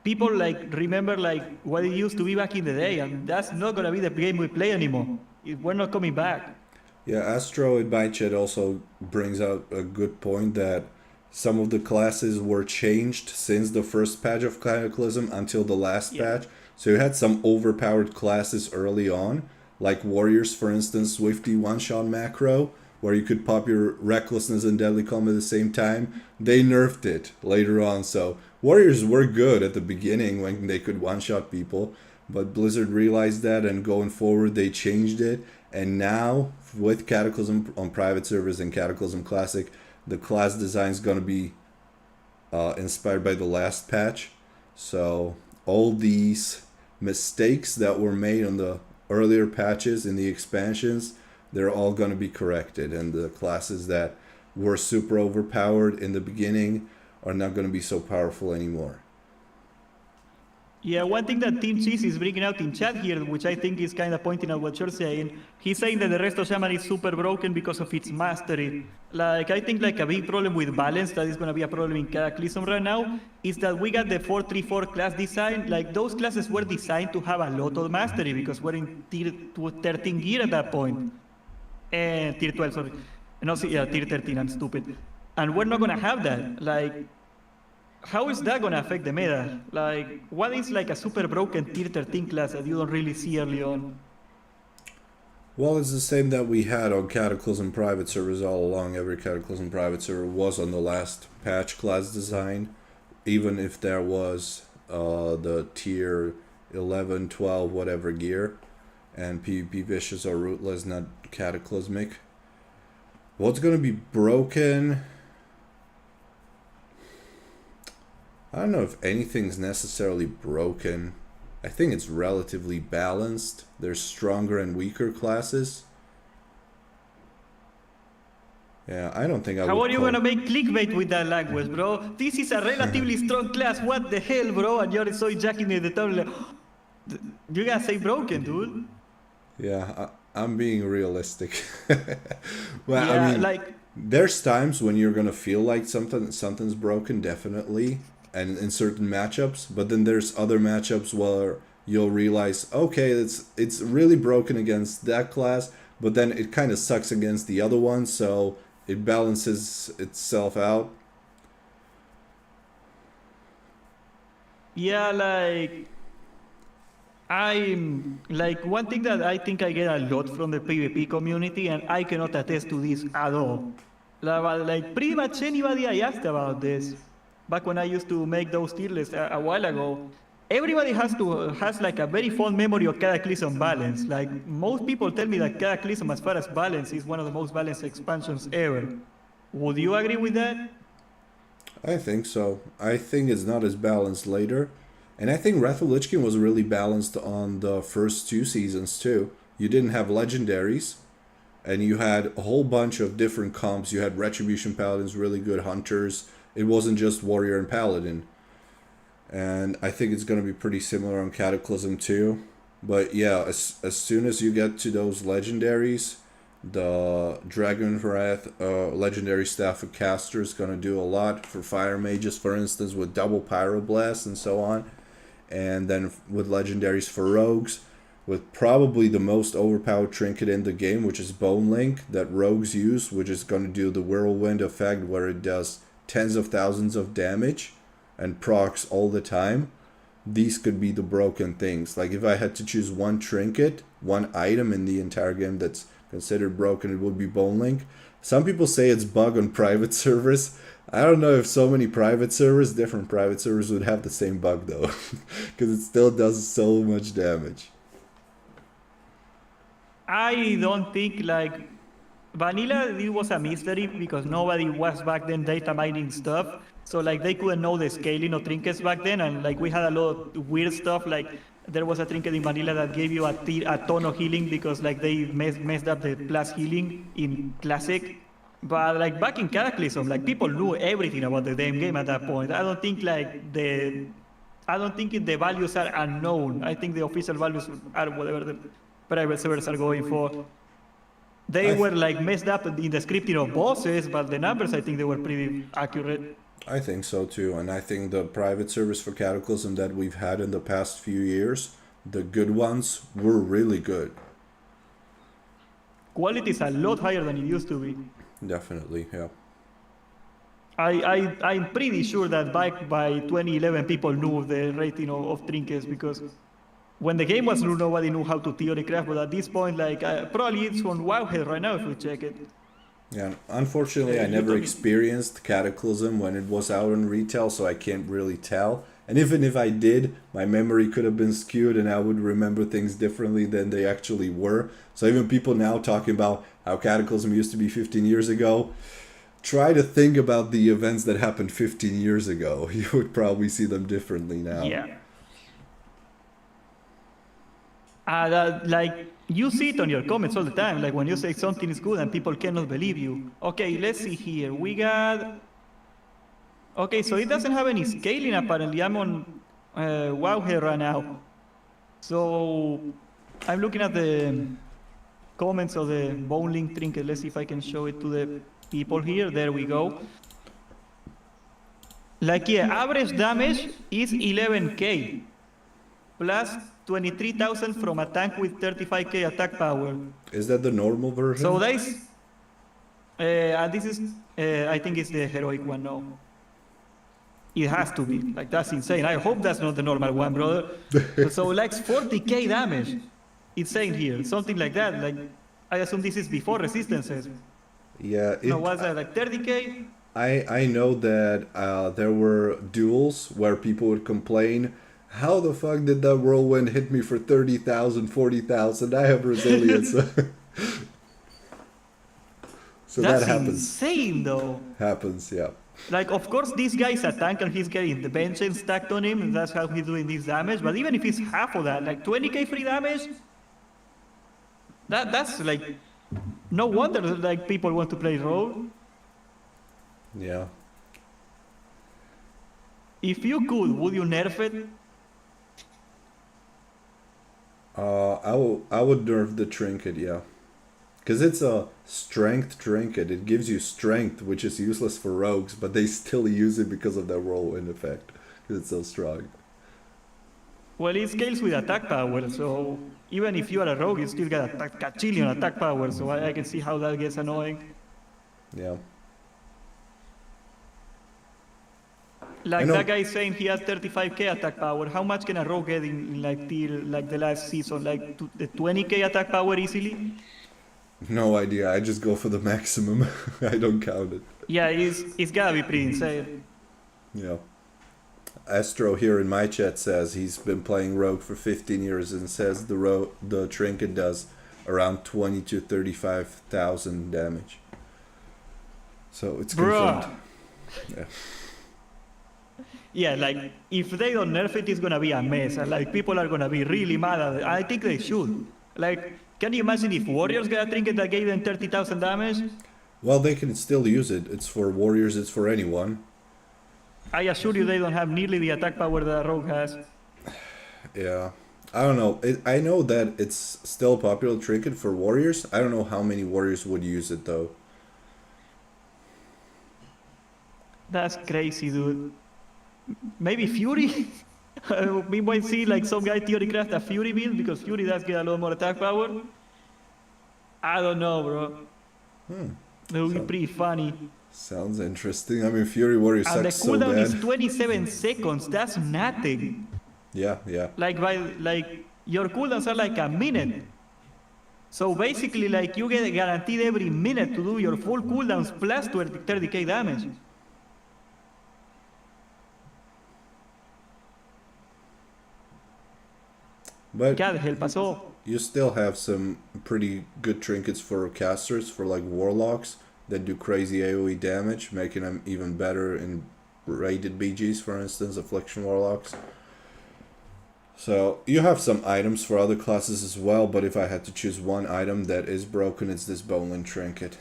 people like remember like what it used to be back in the day, and that's not gonna be the game we play anymore. We're not coming back. Yeah, Astro in my chat also brings out a good point that some of the classes were changed since the first patch of Cataclysm until the last patch. So you had some overpowered classes early on, like Warriors, for instance, Swifty one-shot macro, where you could pop your Recklessness and Deadly Calm at the same time. They nerfed it later on, so Warriors were good at the beginning when they could one-shot people, but Blizzard realized that, and going forward they changed it. And now, with Cataclysm on private servers and Cataclysm Classic, the class design is going to be inspired by the last patch. So all these mistakes that were made on the earlier patches in the expansions, they're all going to be corrected. And the classes that were super overpowered in the beginning are not going to be so powerful anymore. Yeah, one thing that Team Cheese is bringing out in chat here, which I think is kind of pointing out what you're saying, he's saying that the Resto Shaman is super broken because of its mastery. Like, I think like a big problem with balance, that is going to be a problem in Cataclysm right now, is that we got the 4-3-4 class design. Like, those classes were designed to have a lot of mastery because we're in tier 13 gear at that point. And tier 12, sorry. No, yeah, tier 13, I'm stupid. And we're not going to have that. Like, how is that going to affect the meta? Like, what is like a super broken tier 13 class that you don't really see early on? Well, it's the same that we had on Cataclysm private servers all along. Every Cataclysm private server was on the last patch class design, even if there was the tier 11, 12, whatever gear, and PvP vicious or rootless, not cataclysmic. What's going to be broken? I don't know if anything's necessarily broken. I think it's relatively balanced. There's stronger and weaker classes. Yeah, I don't think I would. How are you gonna make clickbait with that language, bro? This is a relatively strong class. What the hell, bro? And you're so jacking the table. Like, you gotta say broken, dude. Yeah, I'm being realistic. Well, yeah, I mean, like there's times when you're gonna feel like something's broken, definitely. And in certain matchups, but then there's other matchups where you'll realize, okay, it's really broken against that class, but then it kind of sucks against the other one, so it balances itself out. Yeah, like I'm like one thing that I think I get a lot from the PvP community, and I cannot attest to this at all. Like pretty much anybody I asked about this, back when I used to make those tier lists a while ago, everybody has like a very fond memory of Cataclysm balance. Like most people tell me that Cataclysm, as far as balance, is one of the most balanced expansions ever. Would you agree with that? I think so. I think it's not as balanced later. And I think Wrath of Lich King was really balanced on the first two seasons too. You didn't have legendaries, and you had a whole bunch of different comps. You had Retribution Paladins, really good hunters. It wasn't just Warrior and Paladin. And I think it's going to be pretty similar on Cataclysm too. But yeah, as soon as you get to those legendaries, the Dragon Wrath legendary Staff of Caster is going to do a lot for Fire Mages, for instance, with double Pyroblast and so on. And then with legendaries for Rogues, with probably the most overpowered trinket in the game, which is Bone Link, that Rogues use, which is going to do the Whirlwind effect, where it does tens of thousands of damage and procs all the time. These could be the broken things. Like if I had to choose one trinket, one item in the entire game that's considered broken, it would be Bone Link. Some people say it's bug on private servers. I don't know if so many different private servers would have the same bug though, because it still does so much damage. I don't think like vanilla, it was a mystery because nobody was back then data mining stuff. So like they couldn't know the scaling of trinkets back then, and like we had a lot of weird stuff like there was a trinket in vanilla that gave you a ton of healing because like they messed up the plus healing in classic. But like back in Cataclysm, like people knew everything about the damn game at that point. I don't think the values are unknown. I think the official values are whatever the private servers are going for. They were like messed up in the scripting of bosses, but the numbers I think they were pretty accurate. I think so too, and I think the private servers for Cataclysm that we've had in the past few years, the good ones, were really good. Quality is a lot higher than it used to be. Definitely, yeah. I'm pretty sure that back by 2011 people knew the rating of Trinkets because when the game was new, nobody knew how to theory craft, but at this point, like probably it's on Wowhead right now if we check it. Yeah, unfortunately, I never experienced Cataclysm when it was out in retail, so I can't really tell. And even if I did, my memory could have been skewed and I would remember things differently than they actually were. So even people now talking about how Cataclysm used to be 15 years ago, try to think about the events that happened 15 years ago. You would probably see them differently now. Yeah. Like you see it on your comments all the time, like when you say something is good and people cannot believe you. Okay, let's see here. We got... Okay, so it doesn't have any scaling apparently. I'm on Wowhead right now. So I'm looking at the comments of the Bone Link Trinket. Let's see if I can show it to the people here. There we go. Like, yeah, average damage is 11k plus 23,000 from a tank with 35k attack power. Is that the normal version? So that is... and this is... I think it's the heroic one, no. It has to be. Like, that's insane. I hope that's not the normal one, brother. So, like, 40k damage. It's saying here. Something like that. Like, I assume this is before resistances. Yeah. No, what's that? Like, 30k? I know that there were duels where people would complain, how the fuck did that whirlwind hit me for 30,000, 40,000? I have resilience. So that's that happens. Insane, though. Happens, yeah. Like, of course, this guy is a tank and he's getting the vengeance stacked on him, and that's how he's doing this damage. But even if it's half of that, like 20k free damage, that's like, no wonder like people want to play Rogue. Yeah. If you could, would you nerf it? I would nerf the trinket, yeah. Because it's a strength trinket. It gives you strength, which is useless for rogues, but they still use it because of that whirlwind effect. Because it's so strong. Well, it scales with attack power, so even if you are a rogue, you still get a cajillion attack power, so I can see how that gets annoying. Yeah. Like that guy saying he has 35k attack power. How much can a rogue get in like till like the last season? Like the 20k attack power easily? No idea. I just go for the maximum. I don't count it. Yeah, it's gotta be pretty insane. Yeah. Astro here in my chat says he's been playing Rogue for 15 years and says the trinket does around 20 to 35,000 damage. So it's confirmed. Yeah. Yeah, like if they don't nerf it, it's gonna be a mess, and like people are gonna be really mad at it. I think they should. Like, can you imagine if Warriors got a trinket that gave them 30,000 damage? Well, they can still use it. It's for Warriors, it's for anyone. I assure you they don't have nearly the attack power that a Rogue has. Yeah. I don't know. I know that it's still a popular trinket for Warriors. I don't know how many Warriors would use it, though. That's crazy, dude. Maybe Fury? We might see like some guy theory craft a Fury build because Fury does get a lot more attack power. I don't know, bro. It would be pretty funny. Sounds interesting. I mean, Fury Warrior sucks so bad. And the cooldown is 27 seconds. That's nothing. Yeah, yeah. Like your cooldowns are like a minute. So basically, like you get guaranteed every minute to do your full cooldowns plus 30k damage. But ¿Qué the hell pasó? You still have some pretty good trinkets for casters, for like warlocks that do crazy AoE damage, making them even better in rated BGs, for instance, affliction warlocks. So you have some items for other classes as well, but if I had to choose one item that is broken, it's this bowline trinket.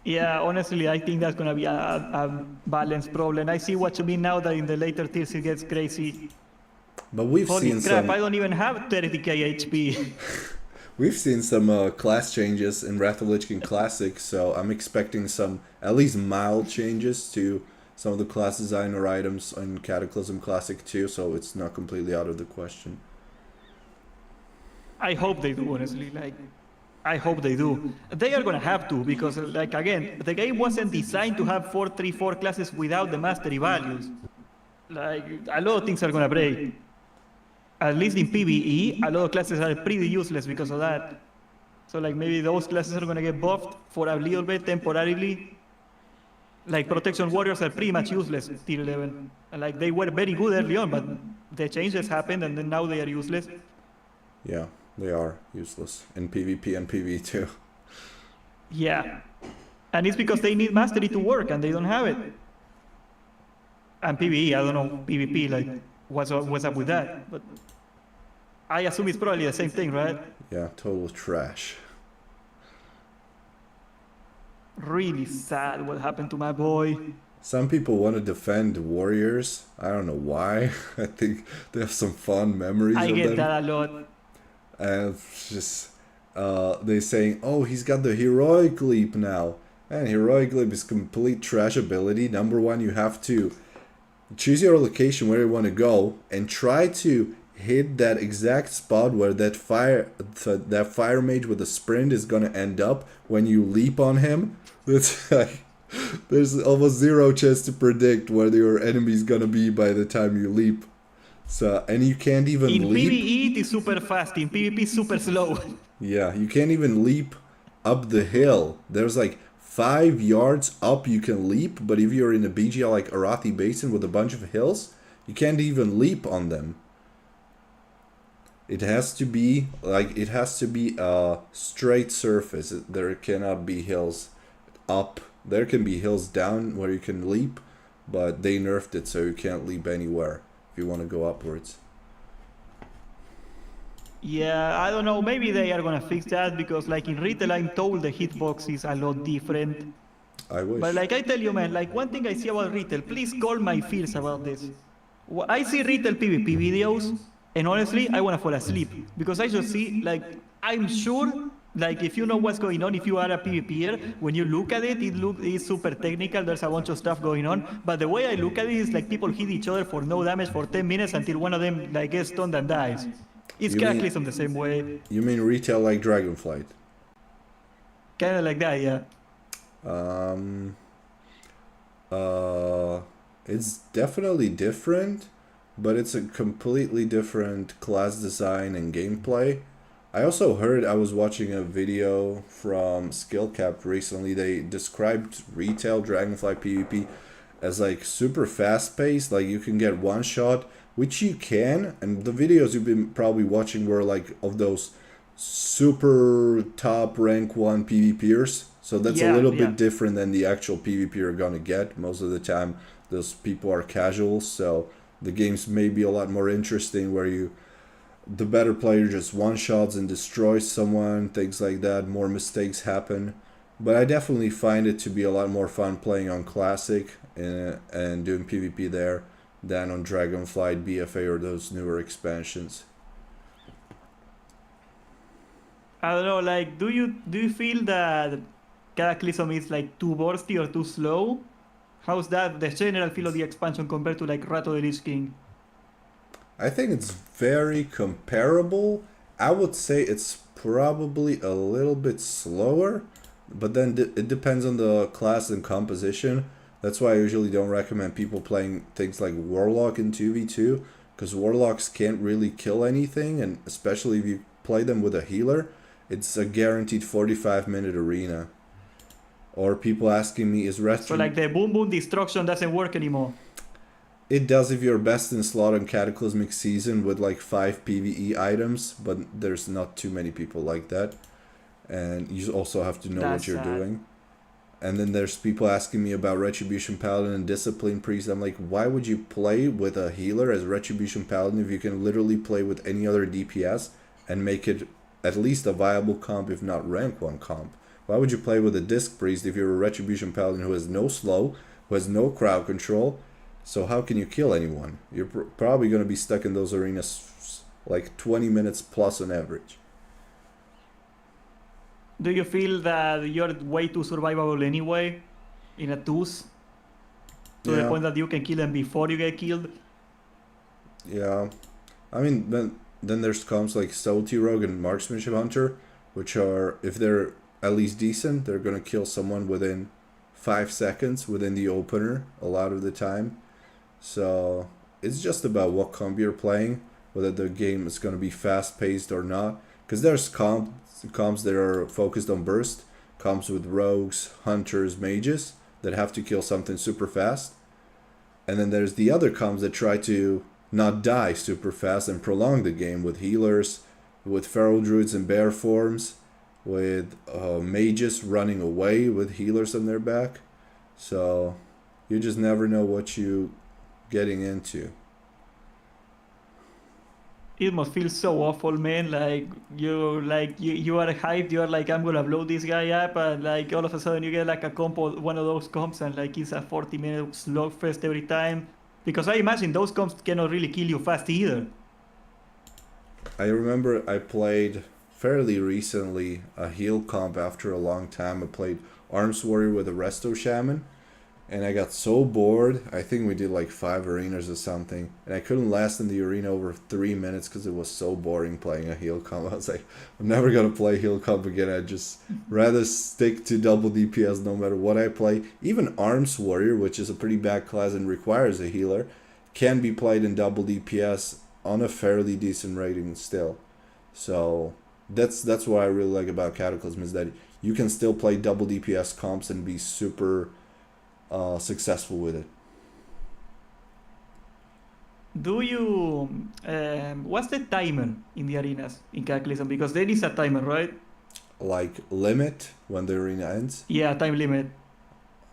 Yeah, honestly, I think that's gonna be a balance problem. I see what you mean now that in the later tiers it gets crazy. But we've Holy seen crap, some. I don't even have 30k HP. We've seen some class changes in Wrath of Lich King Classic, so I'm expecting some at least mild changes to some of the class design or items in Cataclysm Classic too, so it's not completely out of the question. I hope they do, honestly. Like, I hope they do. They are gonna have to because, like, again, the game wasn't designed to have 4-3-4 classes without the mastery values. Like, a lot of things are gonna break. At least in PvE, a lot of classes are pretty useless because of that. So, like, maybe those classes are gonna get buffed for a little bit temporarily. Like, protection warriors are pretty much useless tier 11. And, like, they were very good early on, but the changes happened and then now they are useless. Yeah, they are useless in PvP and PvE too. Yeah. And it's because they need mastery to work and they don't have it. And PvE, I don't know, PvP, like, what's up with that? But I assume it's probably the same thing, right? Yeah, total trash. Really sad what happened to my boy. Some people want to defend warriors. I don't know why. I think they have some fond memories I of get them. that a lot. And just they saying, oh, he's got the heroic leap now. And heroic leap is complete trash ability. Number one, you have to choose your location where you want to go and try to hit that exact spot where that fire mage with a sprint is gonna end up when you leap on him. It's like there's almost zero chance to predict where your enemy is gonna be by the time you leap. So, and you can't even In leap. PvE, it is super fast. In PvP, super slow. Yeah, you can't even leap up the hill. There's like 5 yards up you can leap, but if you're in a BGL like Arathi Basin with a bunch of hills, you can't even leap on them. It has to be a straight surface. There cannot be hills up. There can be hills down where you can leap, but they nerfed it so you can't leap anywhere if you want to go upwards. Yeah, I don't know. Maybe they are gonna fix that because, like, in retail, I'm told the hitbox is a lot different. I wish. But, like, I tell you, man, like, one thing I see about retail, please call my fears about this. I see retail PvP videos, and honestly, I wanna fall asleep because I just see, like, I'm sure, like, if you know what's going on, if you are a PvPer, when you look at it, it's super technical. There's a bunch of stuff going on. But the way I look at it is like people hit each other for no damage for 10 minutes until one of them, like, gets stunned and dies. It's Cataclysm the same way. You mean retail like Dragonflight? Kind of like that, yeah. It's definitely different, but it's a completely different class design and gameplay. I also heard, I was watching a video from Skillcap recently, they described retail Dragonflight PvP as like super fast paced, like you can get one shot, which you can, and the videos you've been probably watching were like of those super top rank 1 PvPers, so that's a little bit different than the actual PvP you're gonna get. Most of the time those people are casuals, so the games may be a lot more interesting where the better player just one-shots and destroys someone, things like that, more mistakes happen. But I definitely find it to be a lot more fun playing on Classic and doing PvP there than on Dragonflight, BFA, or those newer expansions. I don't know, like, do you feel that Cataclysm is like too bursty or too slow? How's that, the general feel of the expansion compared to like Wrath of the Lich King? I think it's very comparable. I would say it's probably a little bit slower, but then it depends on the class and composition. That's why I usually don't recommend people playing things like Warlock in 2v2, because Warlocks can't really kill anything, and especially if you play them with a healer, it's a guaranteed 45-minute arena. Or people asking me, is Rest... So like the boom boom destruction doesn't work anymore? It does if you're best in slot on Cataclysmic Season with like 5 PvE items, but there's not too many people like that. And you also have to know what you're doing. And then there's people asking me about Retribution Paladin and Discipline Priest. I'm like, why would you play with a healer as Retribution Paladin if you can literally play with any other DPS and make it at least a viable comp, if not rank 1 comp? Why would you play with a Disc Priest if you're a Retribution Paladin who has no slow, who has no crowd control? So how can you kill anyone? You're probably going to be stuck in those arenas like 20 minutes plus on average. Do you feel that you're way too survivable anyway in a twos? To the point that you can kill them before you get killed? Yeah. I mean, then there's comps like Stealthy Rogue and Marksmanship Hunter, which are, if they're at least decent, they're going to kill someone within 5 seconds within the opener a lot of the time. So it's just about what comp you're playing, whether the game is going to be fast-paced or not. Because there's comps that are focused on burst, comps with rogues, hunters, mages that have to kill something super fast. And then there's the other comps that try to not die super fast and prolong the game with healers, with feral druids in bear forms, with mages running away with healers on their back. So you just never know what you getting into. It must feel so awful, man. Like you are hyped. You are like, I'm gonna blow this guy up, and like all of a sudden you get like a compo, one of those comps, and like it's a 40-minute slugfest every time. Because I imagine those comps cannot really kill you fast either. I remember I played fairly recently a heal comp after a long time. I played Arms Warrior with a Resto Shaman, and I got so bored. I think we did like 5 arenas or something, and I couldn't last in the arena over 3 minutes because it was so boring playing a heal comp. I was like, I'm never gonna play heal comp again. I'd just rather stick to double DPS no matter what I play. Even Arms Warrior, which is a pretty bad class and requires a healer, can be played in double DPS on a fairly decent rating still. So that's what I really like about Cataclysm, is that you can still play double DPS comps and be super successful with it. Do you what's the timer in the arenas in Cataclysm? Because there is a timer, right? Like limit when the arena ends? Yeah, time limit.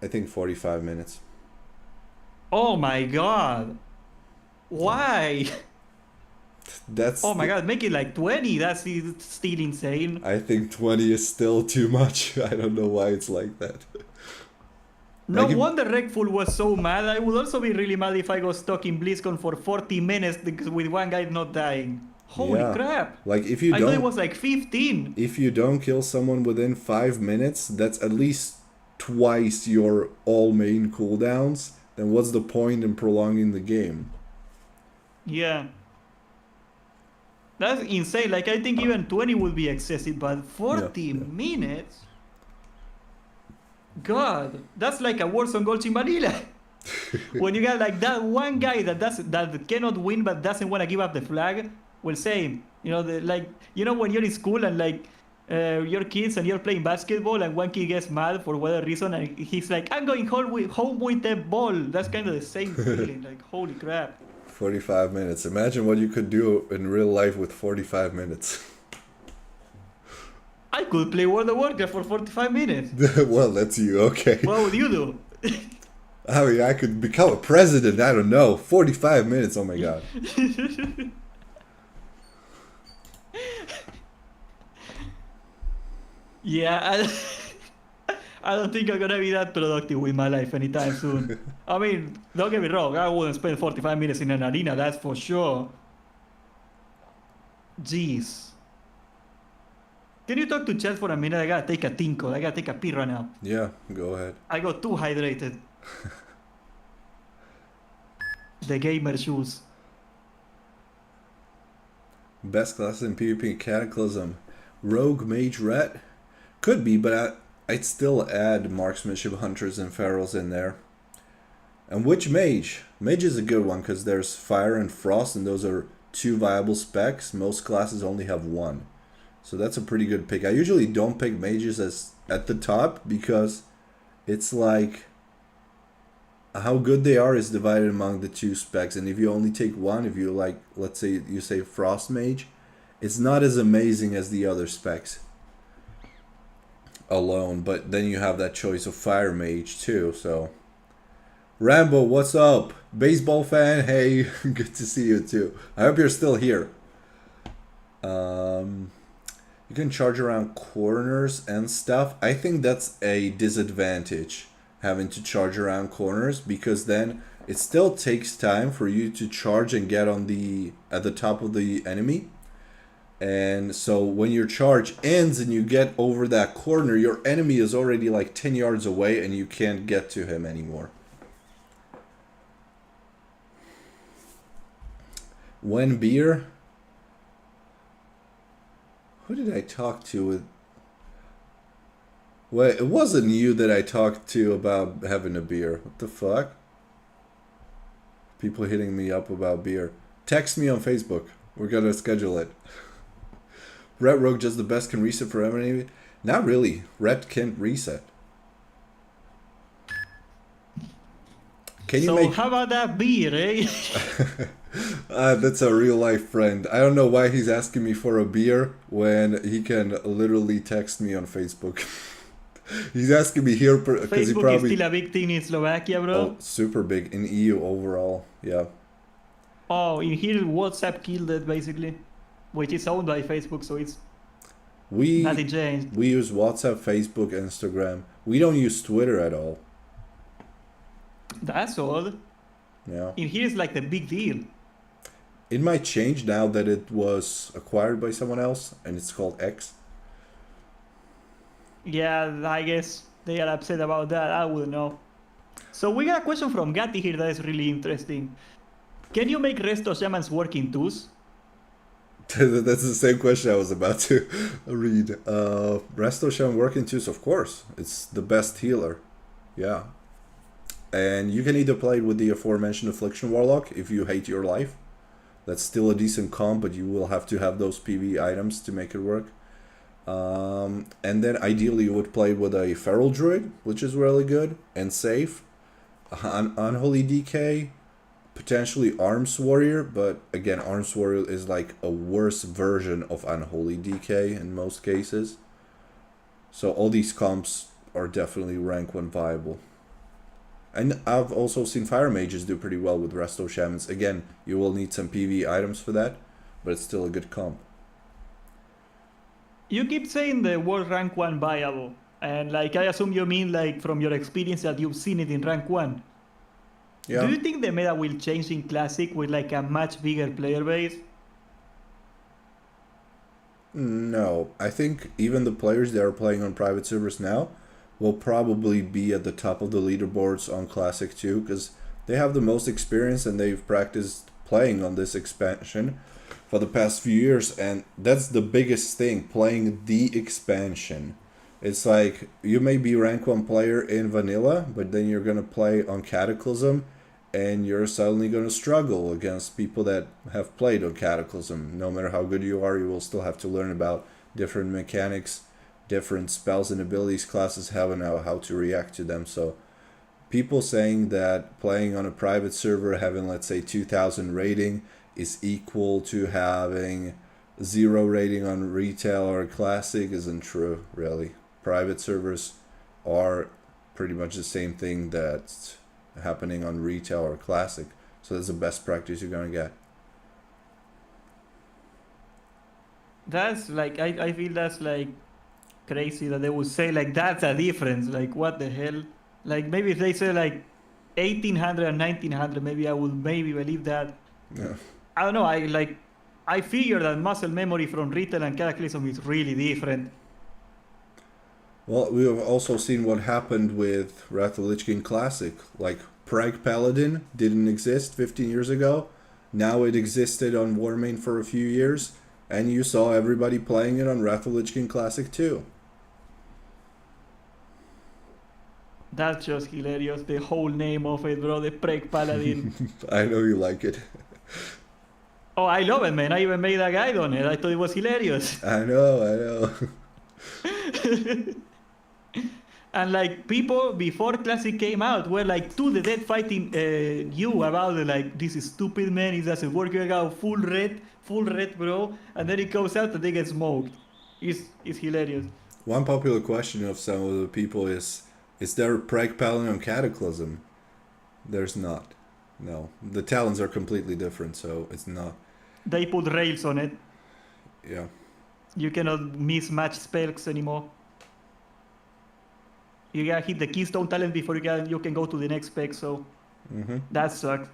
I think 45 minutes. Oh my god. Why? That's oh my god, make it like 20. That's still insane. I think 20 is still too much. I don't know why it's like that. No like wonder Rekful was so mad. I would also be really mad if I got stuck in BlizzCon for 40 minutes with one guy not dying. Holy crap. Like if you I don't, thought it was like 15. If you don't kill someone within 5 minutes, that's at least twice your all main cooldowns. Then what's the point in prolonging the game? Yeah. That's insane. Like I think even 20 would be excessive, but 40 minutes? God, that's like a Warzone Gold in vanilla. When you got like that one guy that cannot win but doesn't want to give up the flag, well, same. You know, when you're in school and like you're kids and you're playing basketball and one kid gets mad for whatever reason and he's like, I'm going home with the ball. That's kind of the same feeling. Like, holy crap. 45 minutes. Imagine what you could do in real life with 45 minutes. I could play World of Warcraft for 45 minutes. Well, that's you, okay. What would you do? I mean, I could become a president, I don't know. 45 minutes, oh my god. Yeah, I don't think I'm gonna be that productive with my life anytime soon. I mean, don't get me wrong, I wouldn't spend 45 minutes in an arena, that's for sure. Jeez. Can you talk to chat for a minute? I gotta take a tinkle. I gotta take a pee right now. Yeah, go ahead. I got too hydrated. The gamer shoes. Best class in PvP Cataclysm. Rogue, Mage, Ret? Could be, but I'd still add Marksmanship, Hunters, and Ferals in there. And which Mage? Mage is a good one because there's Fire and Frost, and those are 2 viable specs. Most classes only have 1. So that's a pretty good pick. I usually don't pick mages as at the top because it's like how good they are is divided among the 2 specs. And if you only take one, if you like, let's say you say Frost Mage, it's not as amazing as the other specs. alone, but then you have that choice of Fire Mage too, so. Rambo, what's up? Baseball fan, hey, good to see you too. I hope you're still here. You can charge around corners and stuff. I think that's a disadvantage, having to charge around corners, because then it still takes time for you to charge and get on at the top of the enemy. And so when your charge ends and you get over that corner, your enemy is already like 10 yards away and you can't get to him anymore. When beer? Who did I talk to with... Well, it wasn't you that I talked to about having a beer. What the fuck? People hitting me up about beer. Text me on Facebook. We're gonna schedule it. Red Rogue just the best can reset for enemy. Not really. Red can't reset. Can you so how about that beer, eh? That's a real life friend. I don't know why he's asking me for a beer when he can literally text me on Facebook. He's asking me here because he probably... Facebook is still a big thing in Slovakia, bro. Oh, super big in EU overall, yeah. Oh, in here WhatsApp killed it basically, which is owned by Facebook, so it's nothing changed. We use WhatsApp, Facebook, Instagram. We don't use Twitter at all. That's odd. Yeah. In here is like the big deal. It might change now that it was acquired by someone else and it's called X. Yeah, I guess they are upset about that. I wouldn't know. So we got a question from Gatti here that is really interesting. Can you make resto shamans work in twos? That's the same question I was about to read. Resto shaman work in twos, of course. It's the best healer. Yeah. And you can either play it with the aforementioned Affliction Warlock if you hate your life. That's still a decent comp, but you will have to have those PV items to make it work. And then ideally you would play with a Feral Druid, which is really good and safe. Unholy DK, potentially Arms Warrior, but again, Arms Warrior is like a worse version of Unholy DK in most cases. So all these comps are definitely rank 1 viable. And I've also seen Fire Mages do pretty well with Resto Shamans. Again, you will need some PV items for that, but it's still a good comp. You keep saying the word rank 1 viable, and like I assume you mean like from your experience that you've seen it in rank 1. Yeah. Do you think the meta will change in Classic with like a much bigger player base? No, I think even the players that are playing on private servers now will probably be at the top of the leaderboards on Classic too, because they have the most experience and they've practiced playing on this expansion for the past few years, and that's the biggest thing, playing the expansion. It's like you may be rank 1 player in vanilla, but then you're gonna play on Cataclysm and you're suddenly gonna struggle against people that have played on Cataclysm. No matter how good you are, you will still have to learn about different mechanics, different spells and abilities classes have, and how to react to them. So people saying that playing on a private server having, let's say, 2000 rating is equal to having 0 rating on retail or classic isn't true, really. Private servers are pretty much the same thing that's happening on retail or classic. So that's the best practice you're gonna get. That's like, I feel that's like crazy that they would say like that's a difference. Like what the hell? Like maybe if they say like 1800 and 1900, maybe I would maybe believe that. Yeah. I don't know. I figure that muscle memory from retail and Cataclysm is really different. Well, we have also seen what happened with Wrath of the Lich King Classic. Like, Prague Paladin didn't exist 15 years ago. Now it existed on Warmane for a few years. And you saw everybody playing it on Wrath of the Lich King Classic too. That's just hilarious. The whole name of it, bro. The Prague Paladin. I know you like it. Oh, I love it, man. I even made a guide on it. I thought it was hilarious. I know. And like people before Classic came out were like to the dead fighting you about like this is stupid, man, it doesn't work. You got full red, bro, and then it comes out and they get smoked. It's hilarious. One popular question of some of the people is there a preg paladin on Cataclysm? There's not. No. The talents are completely different, so it's not. They put rails on it. Yeah. You cannot mismatch spells anymore. You gotta hit the keystone talent before you can go to the next spec, so that sucks.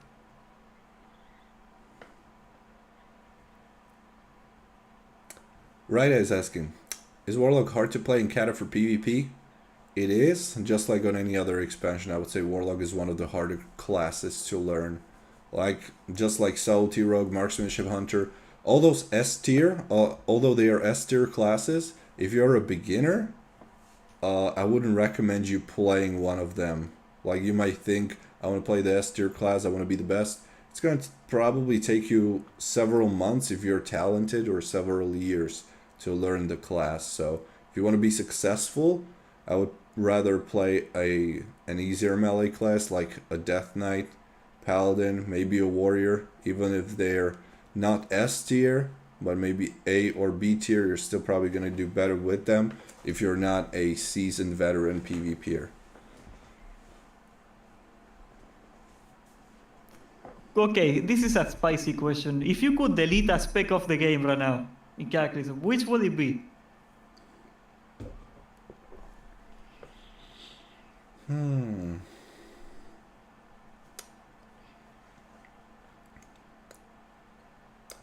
Raida is asking, is Warlock hard to play in Cata for PvP? It is, just like on any other expansion. I would say Warlock is one of the harder classes to learn. Just like Subtlety Rogue, Marksmanship Hunter, all those S tier, although they are S tier classes, if you're a beginner, I wouldn't recommend you playing one of them. Like, you might think, I want to play the S tier class, I want to be the best. It's going to probably take you several months if you're talented, or several years to learn the class. So if you want to be successful, I would rather play an easier melee class like a Death Knight, Paladin, maybe a Warrior. Even if they're not S tier, but maybe A or B tier, you're still probably going to do better with them if you're not a seasoned veteran PvPer. Okay, this is a spicy question. If you could delete a spec of the game right now in Cataclysm, which would it be?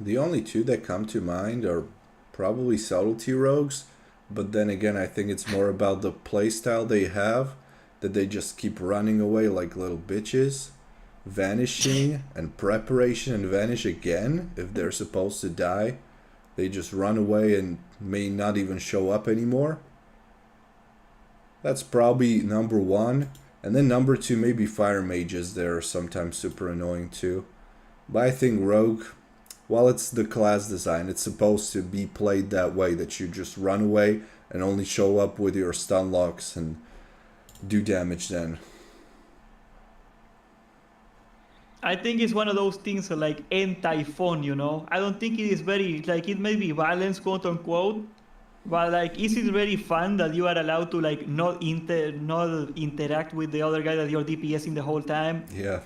The only two that come to mind are probably Subtlety Rogues, but then again, I think it's more about the playstyle they have, that they just keep running away like little bitches, vanishing and preparation and vanish again if they're supposed to die. They just run away and may not even show up anymore. That's probably number one. And then number two, maybe Fire Mages. They're sometimes super annoying too. But I think Rogue, while it's the class design, it's supposed to be played that way, that you just run away and only show up with your stun locks and do damage then. I think it's one of those things like anti-fun, you know? I don't think it is very, like, it may be balanced, quote unquote, but like, is it very fun that you are allowed to like not interact with the other guy that you're DPSing the whole time? Yeah.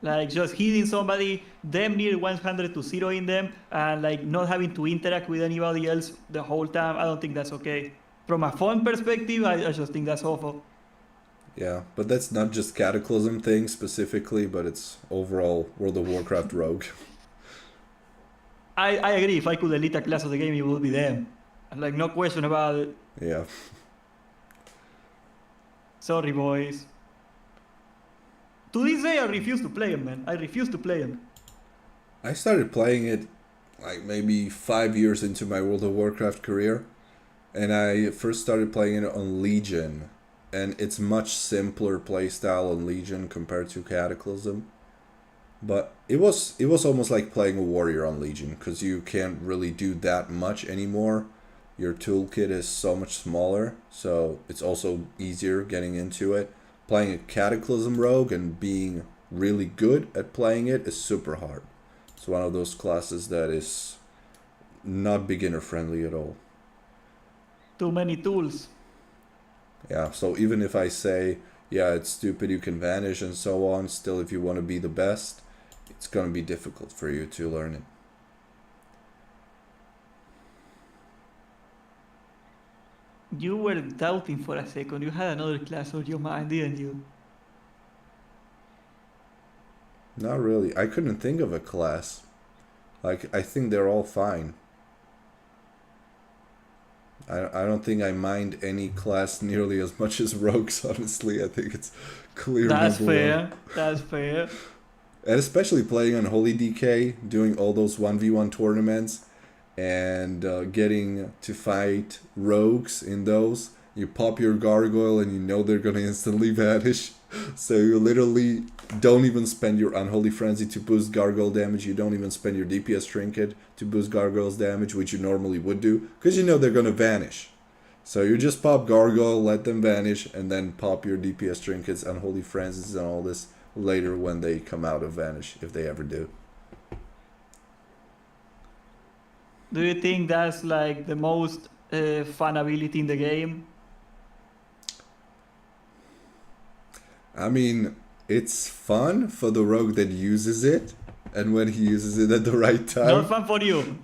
Like just hitting somebody, them near 100 to 0 in them, and like not having to interact with anybody else the whole time. I don't think that's okay. From a fun perspective, I just think that's awful. Yeah, but that's not just Cataclysm thing specifically, but it's overall World of Warcraft Rogue. I agree. If I could delete a class of the game, it would be them. Like, no question about it. Yeah. Sorry, boys. To this day, I refuse to play them, man. I refuse to play them. I started playing it like maybe 5 years into my World of Warcraft career, and I first started playing it on Legion, and it's much simpler playstyle on Legion compared to Cataclysm. But it was almost like playing a Warrior on Legion, because you can't really do that much anymore. Your toolkit is so much smaller, so it's also easier getting into it. Playing a Cataclysm Rogue and being really good at playing it is super hard. It's one of those classes that is not beginner friendly at all. Too many tools. Yeah, so even if I say, yeah, it's stupid, you can vanish and so on, still if you want to be the best, it's going to be difficult for you to learn it. You were doubting for a second. You had another class on your mind, didn't you? Not really. I couldn't think of a class. Like, I think they're all fine. I don't think I mind any class nearly as much as rogues, honestly. I think it's clear. That's fair. One. That's fair. And especially playing on Holy DK, doing all those 1v1 tournaments, and getting to fight rogues in those. You pop your gargoyle and you know they're gonna instantly vanish. So you literally don't even spend your Unholy Frenzy to boost gargoyle damage. You don't even spend your DPS Trinket to boost gargoyle's damage, which you normally would do, because you know they're gonna vanish. So you just pop gargoyle, let them vanish, and then pop your DPS Trinkets, Unholy Frenzies, and all this later when they come out of vanish, if they ever do. Do you think that's like the most fun ability in the game. I mean, it's fun for the rogue that uses it, and when he uses it at the right time. Not fun for you.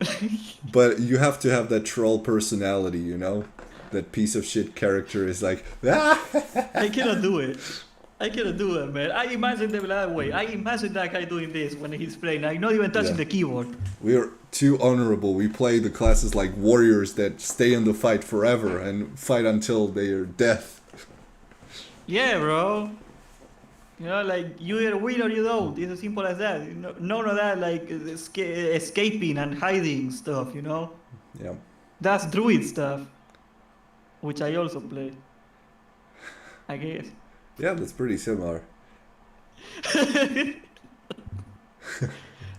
But you have to have that troll personality, you know? That piece of shit character is like, ah! I cannot do it. I cannot do it, man. I imagine them that way. I imagine that guy doing this when he's playing. Like, not even touching the keyboard. We are too honorable. We play the classes like warriors that stay in the fight forever and fight until their death. Yeah, bro. You know, like, you either win or you don't. It's as simple as that. None of that, like, escaping and hiding stuff, you know? Yeah. That's druid stuff. Which I also play. I guess. Yeah, that's pretty similar.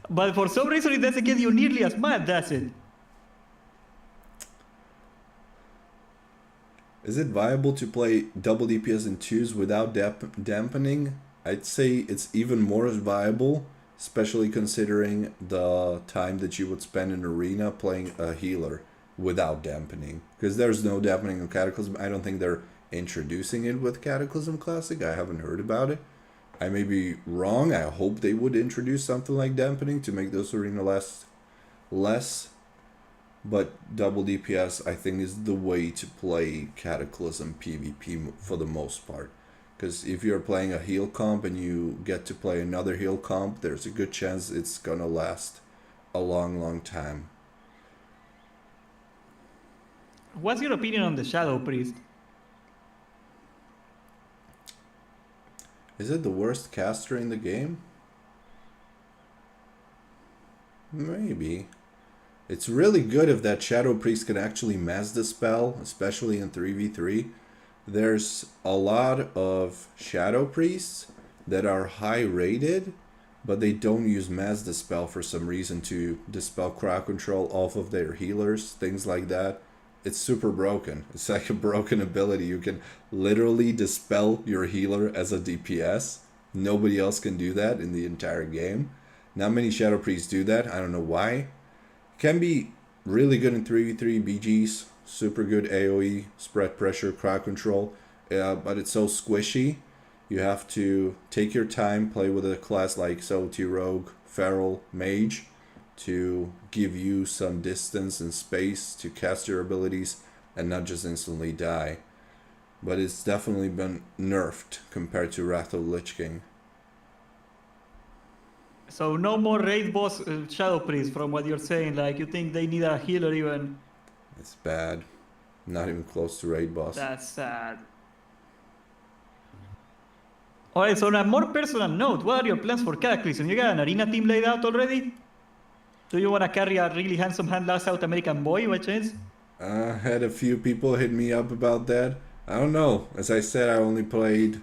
But for some reason it doesn't get you nearly as mad, does it? Is it viable to play double DPS in 2s without dampening? I'd say it's even more viable, especially considering the time that you would spend in arena playing a healer without dampening. Because there's no dampening on Cataclysm. I don't think they're introducing it with Cataclysm Classic. I haven't heard about it. I may be wrong. I hope they would introduce something like dampening to make those arena lasts less. But double DPS, I think, is the way to play Cataclysm PVP for the most part. Because if you're playing a heal comp and you get to play another heal comp, there's a good chance it's gonna last a long, long time. What's your opinion on the Shadow Priest? Is it the worst caster in the game? Maybe. It's really good if that Shadow Priest can actually mass the spell, especially in 3v3. There's a lot of Shadow Priests that are high rated, but they don't use mass dispel for some reason to dispel crowd control off of their healers, things like that. It's super broken. It's like a broken ability. You can literally dispel your healer as a DPS. Nobody else can do that in the entire game. Not many Shadow Priests do that. I don't know why. Can be really good in 3v3 BGs. Super good AoE, spread pressure, crowd control. But it's so squishy. You have to take your time, play with a class like SOT Rogue, Feral, Mage, to give you some distance and space to cast your abilities and not just instantly die. But it's definitely been nerfed compared to Wrath of Lich King. So no more raid boss Shadow Priest from what you're saying. Like, you think they need a healer even? It's bad. Not even close to raid boss. That's sad. Alright, so on a more personal note, what are your plans for Cataclysm? You got an arena team laid out already? Do you want to carry a really handsome hand South American boy by chance? I had a few people hit me up about that. I don't know. As I said, I only played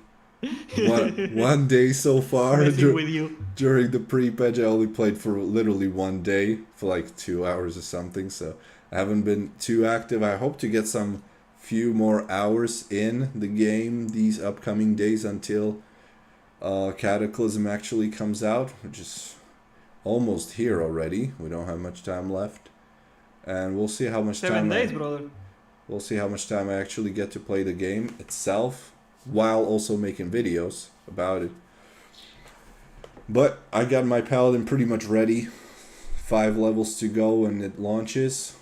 one day so far. With you. During the pre-patch, I only played for literally 1 day, for like 2 hours or something. So I haven't been too active. I hope to get some few more hours in the game these upcoming days until Cataclysm actually comes out, which is almost here already. We don't have much time left, and we'll see how much 7 days, brother. We'll see how much time I actually get to play the game itself, while also making videos about it. But I got my paladin pretty much ready. 5 levels to go when it launches.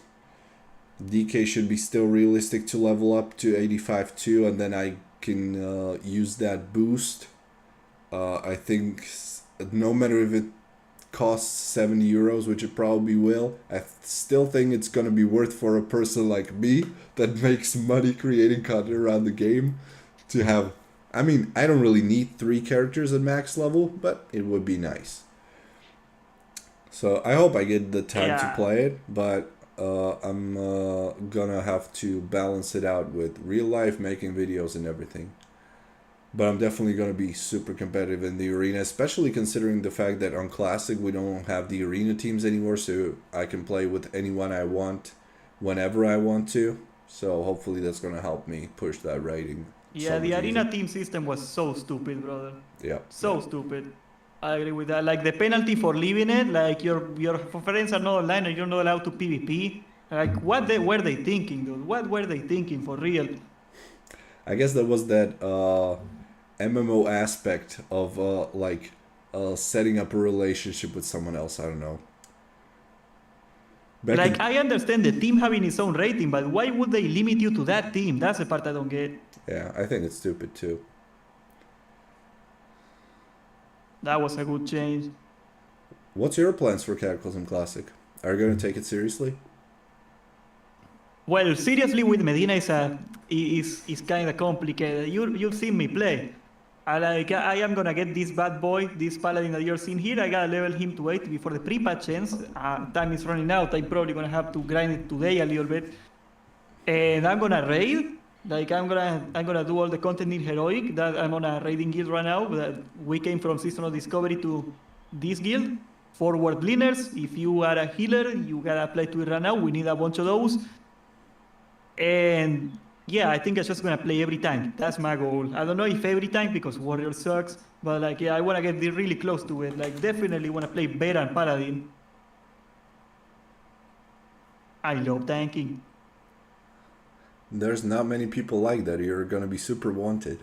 DK should be still realistic to level up to 85 too, and then I can use that boost. I think no matter if it costs 70 euros, which it probably will, I still think it's gonna be worth for a person like me that makes money creating content around the game to have. I mean, I don't really need 3 characters at max level, but it would be nice. So I hope I get the time to play it, but I'm gonna have to balance it out with real life, making videos and everything. But I'm definitely going to be super competitive in the arena, especially considering the fact that on Classic we don't have the arena teams anymore, so I can play with anyone I want, whenever I want to. So hopefully that's going to help me push that rating. Yeah, the arena team system was so stupid, brother. Yeah. So stupid. I agree with that. Like, the penalty for leaving it, like, your friends are not online and you're not allowed to PvP. Like, what were they thinking, dude? What were they thinking for real? I guess there was that MMO aspect of setting up a relationship with someone else. I don't know. Like, I understand the team having its own rating, but why would they limit you to that team? That's the part I don't get. Yeah, I think it's stupid too. That was a good change. What's your plans for Cataclysm Classic? Are you going to take it seriously? Well, seriously, with Medina is kind of complicated. You've seen me play. I am gonna get this bad boy, this paladin that you're seeing here. I gotta level him to 8 before the pre-patch ends. Time is running out. I'm probably gonna have to grind it today a little bit. And I'm gonna raid. Like I'm gonna do all the content in heroic. That I'm on a raiding guild right now. That we came from seasonal discovery to this guild. Forward leaners. If you are a healer, you gotta apply to it right now. We need a bunch of those. And yeah, I think I'm just gonna play every time. That's my goal. I don't know if every time because warrior sucks, but like yeah, I wanna get really close to it. Like definitely wanna play Beta and Paladin. I love tanking. There's not many people like that. You're gonna be super wanted.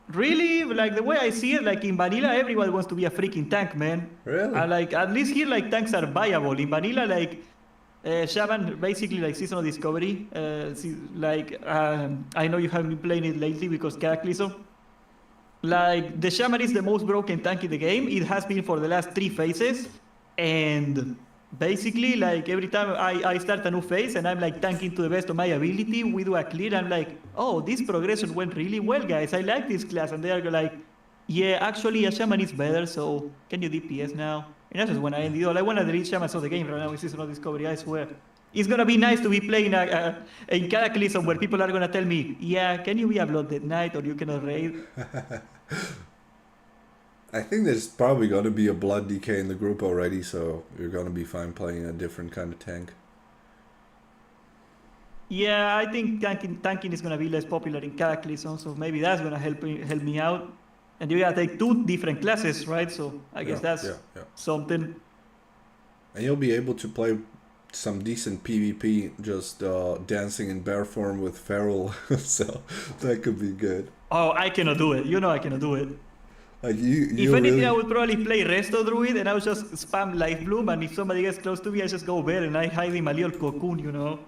Really? Like the way I see it, like in vanilla, everyone wants to be a freaking tank, man. Really? Like at least here, like tanks are viable. In vanilla, like Shaman, basically like seasonal discovery. I know you haven't been playing it lately because Cataclysm. Like the Shaman is the most broken tank in the game. It has been for the last 3 phases, and basically like every time I start a new phase and I'm like tanking to the best of my ability, we do a clear. I'm like, oh, this progression went really well, guys. I like this class, and they are like, yeah, actually a Shaman is better. So can you DPS now? And that's just when I ended all. I want to delete Shamans of the game right now with Seasonal Discovery, I swear. It's going to be nice to be playing a Cataclysm where people are going to tell me, yeah, can you be a Blooded Knight or you cannot raid? I think there's probably going to be a Blood DK in the group already, so you're going to be fine playing a different kind of tank. Yeah, I think tanking is going to be less popular in Cataclysm, so maybe that's going to help me out. And you gotta take 2 different classes, right? So I guess that's something. And you'll be able to play some decent PvP just dancing in bear form with Feral, so that could be good. Oh, I cannot do it. You know I cannot do it. Like you if anything, really... I would probably play Resto Druid and I would just spam Life Bloom, and if somebody gets close to me, I just go there and I hide in my little cocoon, you know?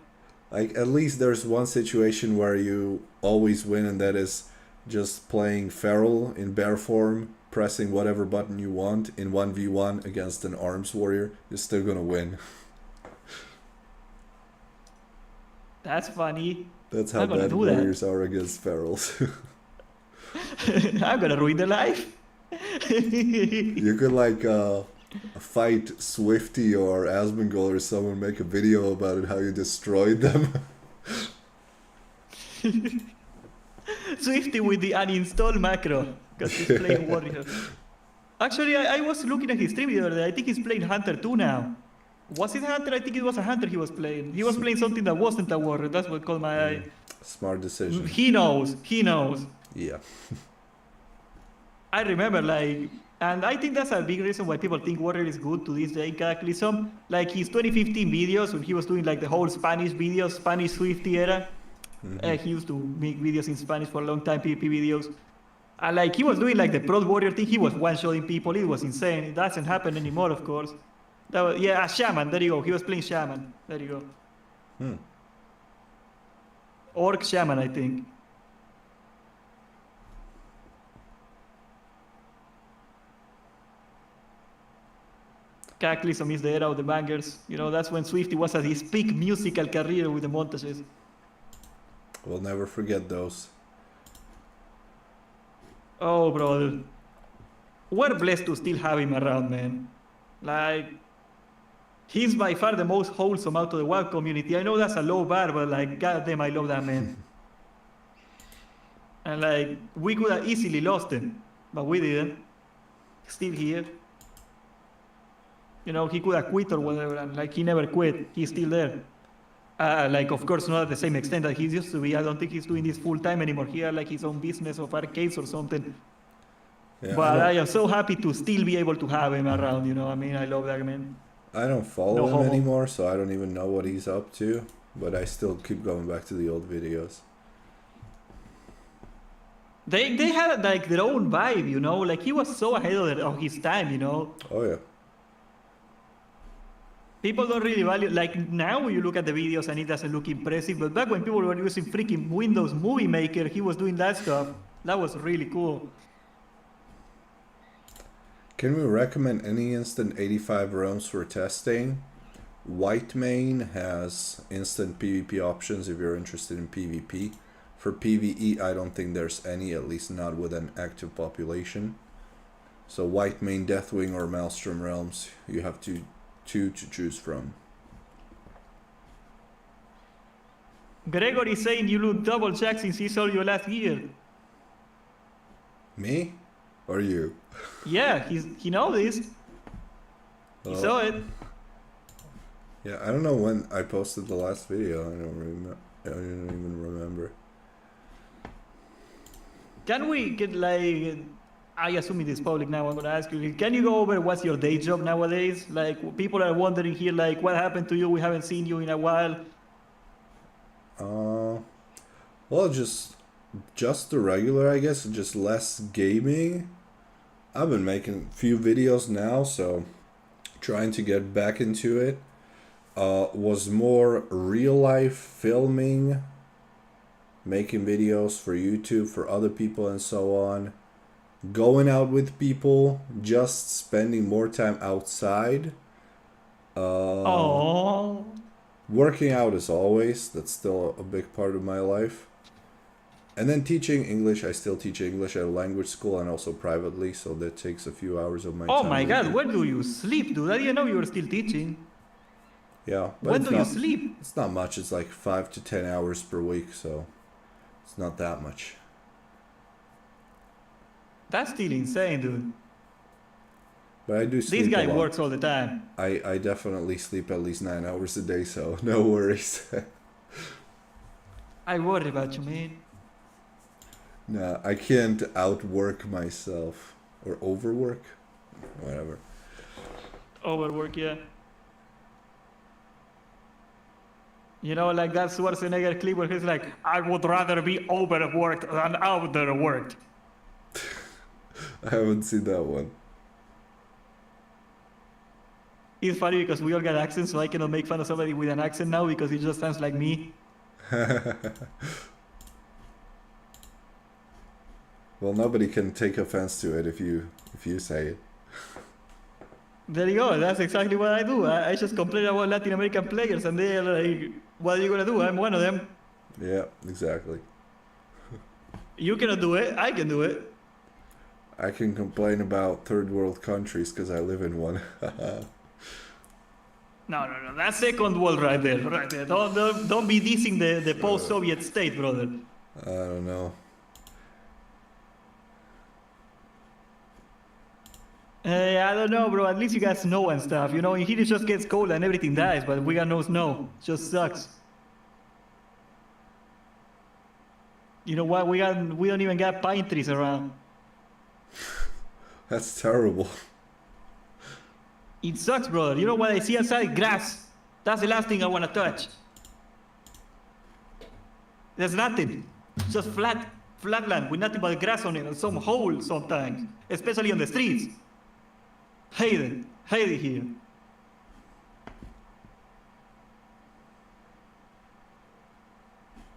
Like at least there's one situation where you always win, and that is just playing Feral in bear form, pressing whatever button you want in 1v1 against an arms warrior. You're still gonna win. That's funny. That's how bad warriors are against Ferals. I'm gonna ruin their life. You could like fight Swifty or Asmongold or someone, make a video about it, how you destroyed them. Swifty with the uninstall macro, because he's playing Warrior. Actually, I was looking at his stream the other day. I think he's playing Hunter 2 now. Was it Hunter? I think it was a Hunter he was playing. He was playing something that wasn't a Warrior. That's what caught my eye. Smart decision. He knows. He knows. Yeah. I remember, like, and I think that's a big reason why people think Warrior is good to this day in Cataclysm. Like his 2015 videos when he was doing like the whole Spanish videos, Spanish Swifty era. He used to make videos in Spanish for a long time, PvP videos. And like he was doing like the Pro Warrior thing, he was one-shotting people, it was insane. It doesn't happen anymore, of course. That was, yeah, a Shaman, there you go. He was playing Shaman, there you go. Orc Shaman, I think. Cataclysm is the era of the bangers. You know, that's when Swifty was at his peak musical career with the montages. We'll never forget those. Oh, brother. We're blessed to still have him around, man. Like, he's by far the most wholesome out of the WoW community. I know that's a low bar, but like, goddamn, I love that man. And like, we could have easily lost him, but we didn't. Still here. You know, he could have quit or whatever, and like, he never quit. He's still there. Like, of course, not at the same extent that he used to be. I don't think he's doing this full time anymore. He had like his own business of arcades or something. Yeah, but I am so happy to still be able to have him around, you know. I mean, I love that man. I don't follow No him homo. anymore, so I don't even know what he's up to. But I still keep going back to the old videos. They had like their own vibe, you know. Like he was so ahead of his time, you know. Oh yeah. People don't really value, like now you look at the videos and it doesn't look impressive, but back when people were using freaking Windows Movie Maker, he was doing that stuff. That was really cool. Can we recommend any instant 85 realms for testing? White Main has instant PvP options if you're interested in PvP. For PvE, I don't think there's any, at least not with an active population. So White Main, Deathwing, or Maelstrom realms, you have two to choose from. Gregory is saying you look double jack since he saw you last year. Me? Or you? Yeah, he knows this. He saw it. Yeah, I don't know when I posted the last video. I don't even remember. Can we get like, I assume it is public now, I'm gonna ask you, can you go over what's your day job nowadays? Like people are wondering here, like what happened to you? We haven't seen you in a while. Well, just the regular, I guess, just less gaming. I've been making a few videos now, so trying to get back into it. Was more real life filming, making videos for YouTube, for other people and so on. Going out with people, just spending more time outside. Oh. Working out as always, that's still a big part of my life. And then teaching English, I still teach English at a language school and also privately, so that takes a few hours of my time. Oh my god, where do you sleep, dude? I didn't know you were still teaching. Yeah. But When do you sleep? It's not much, it's like 5 to 10 hours per week, so it's not that much. That's still insane, dude. But I do sleep This guy a lot. works all the time. I definitely sleep at least 9 hours a day, so no worries. I worry about you, man. Nah, I can't outwork myself. Or overwork? Whatever. Overwork, yeah. You know, like that Schwarzenegger clip where he's like, I would rather be overworked than outworked. I haven't seen that one. It's funny because we all got accents, so I cannot make fun of somebody with an accent now because it just sounds like me. Well, nobody can take offense to it if you say it. There you go, that's exactly what I do. I just complain about Latin American players and they're like, what are you gonna do? I'm one of them. Yeah, exactly. You cannot do it, I can do it. I can complain about third world countries because I live in one. No, that's second world right there, right there. Don't be dissing the post-Soviet state, brother. I don't know. I don't know, bro. At least you got snow and stuff. You know, in here it just gets cold and everything dies, but we got no snow. Just sucks. You know what? We don't even got pine trees around. That's terrible. It sucks, brother. You know what I see outside? Grass. That's the last thing I want to touch. There's nothing. Just flat land with nothing but grass on it and some holes sometimes, especially on the streets. Hate it here.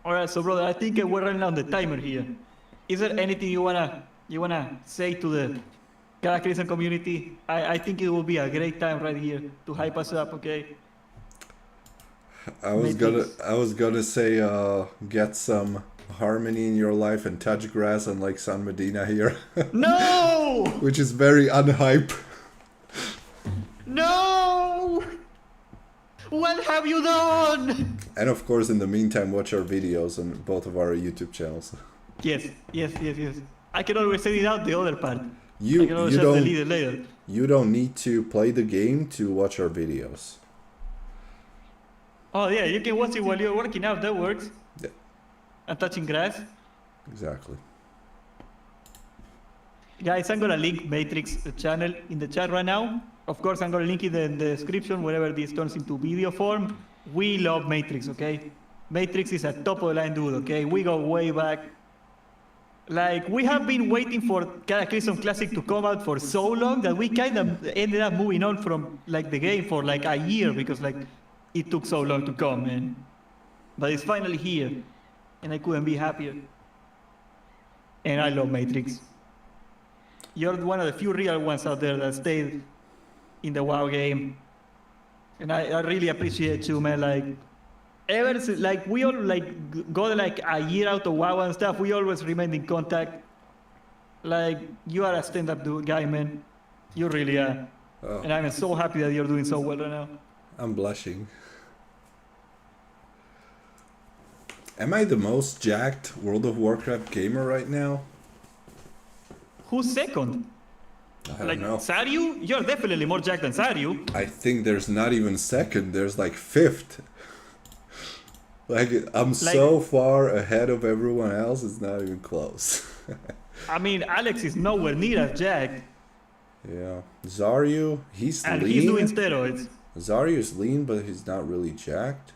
All right, so brother, I think we're running on the timer here. Is there anything you wanna say to the Cataclysm community? I think it will be a great time right here to hype us up, okay? I was gonna say get some harmony in your life and touch grass unlike Sanmedina here. No! Which is very unhype. No! What have you done? And of course, in the meantime, watch our videos on both of our YouTube channels. Yes. I can always edit out the other part. You I can always just delete it later. You don't need to play the game to watch our videos. Oh yeah, you can watch it while you're working out. That works. Yeah. And touching grass. Exactly. Guys, I'm gonna link MEYTRIX channel in the chat right now. of course, I'm gonna link it in the description wherever this turns into video form. We love MEYTRIX, okay? MEYTRIX is a top of the line dude, okay? We go way back. Like, we have been waiting for Cataclysm Classic to come out for so long that we kind of ended up moving on from, like, the game for, like, a year because, like, it took so long to come, man. But it's finally here, and I couldn't be happier. And I love MEYTRIX. You're one of the few real ones out there that stayed in the WoW game. And I really appreciate you, man. Like, ever since, like, we all like got like a year out of WoW and stuff, we always remained in contact. Like, you are a stand-up guy, man. You really are. Oh. And I'm so happy that you're doing so well right now. I'm blushing. Am I the most jacked World of Warcraft gamer right now? Who's second? I don't know. Saryu? You're definitely more jacked than Saryu. I think there's not even second, there's like fifth. Like, I'm so far ahead of everyone else, it's not even close. I mean, Alex is nowhere near as jacked. Yeah. Zaryu, he's and lean. He's doing steroids. Zaryu's lean, but he's not really jacked.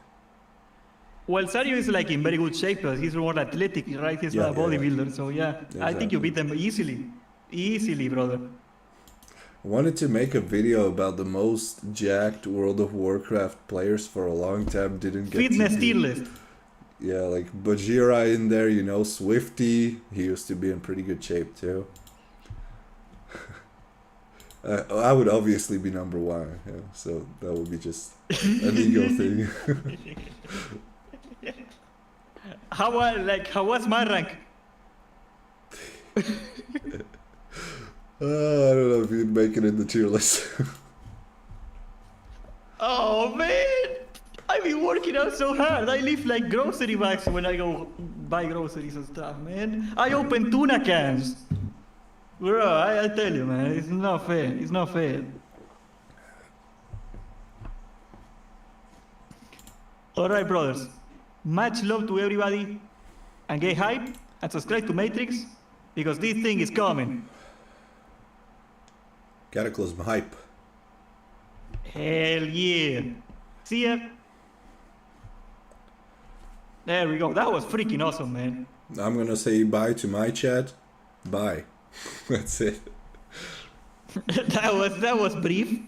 Well, Saryu is like in very good shape, but he's more athletic, right? He's not a bodybuilder, so yeah. Exactly. I think you beat them easily. Easily, brother. I wanted to make a video about the most jacked World of Warcraft players for a long time, didn't get Fitness tier list. Yeah, like Bajira in there, you know, Swifty, he used to be in pretty good shape too. I would obviously be number one, yeah, so that would be just an ego thing. How was my rank? I don't know if you'd make it in the tier list. Oh man! I've been working out so hard. I lift like grocery bags when I go buy groceries and stuff, man. I open tuna cans. Bro, I tell you, man, it's not fair. It's not fair. Alright, brothers. Much love to everybody. And get hype and subscribe to MEYTRIX because this thing is coming. Cataclysm hype. Hell yeah. See ya. There we go. That was freaking awesome, man. I'm gonna say bye to my chat. Bye. That's it. that was brief.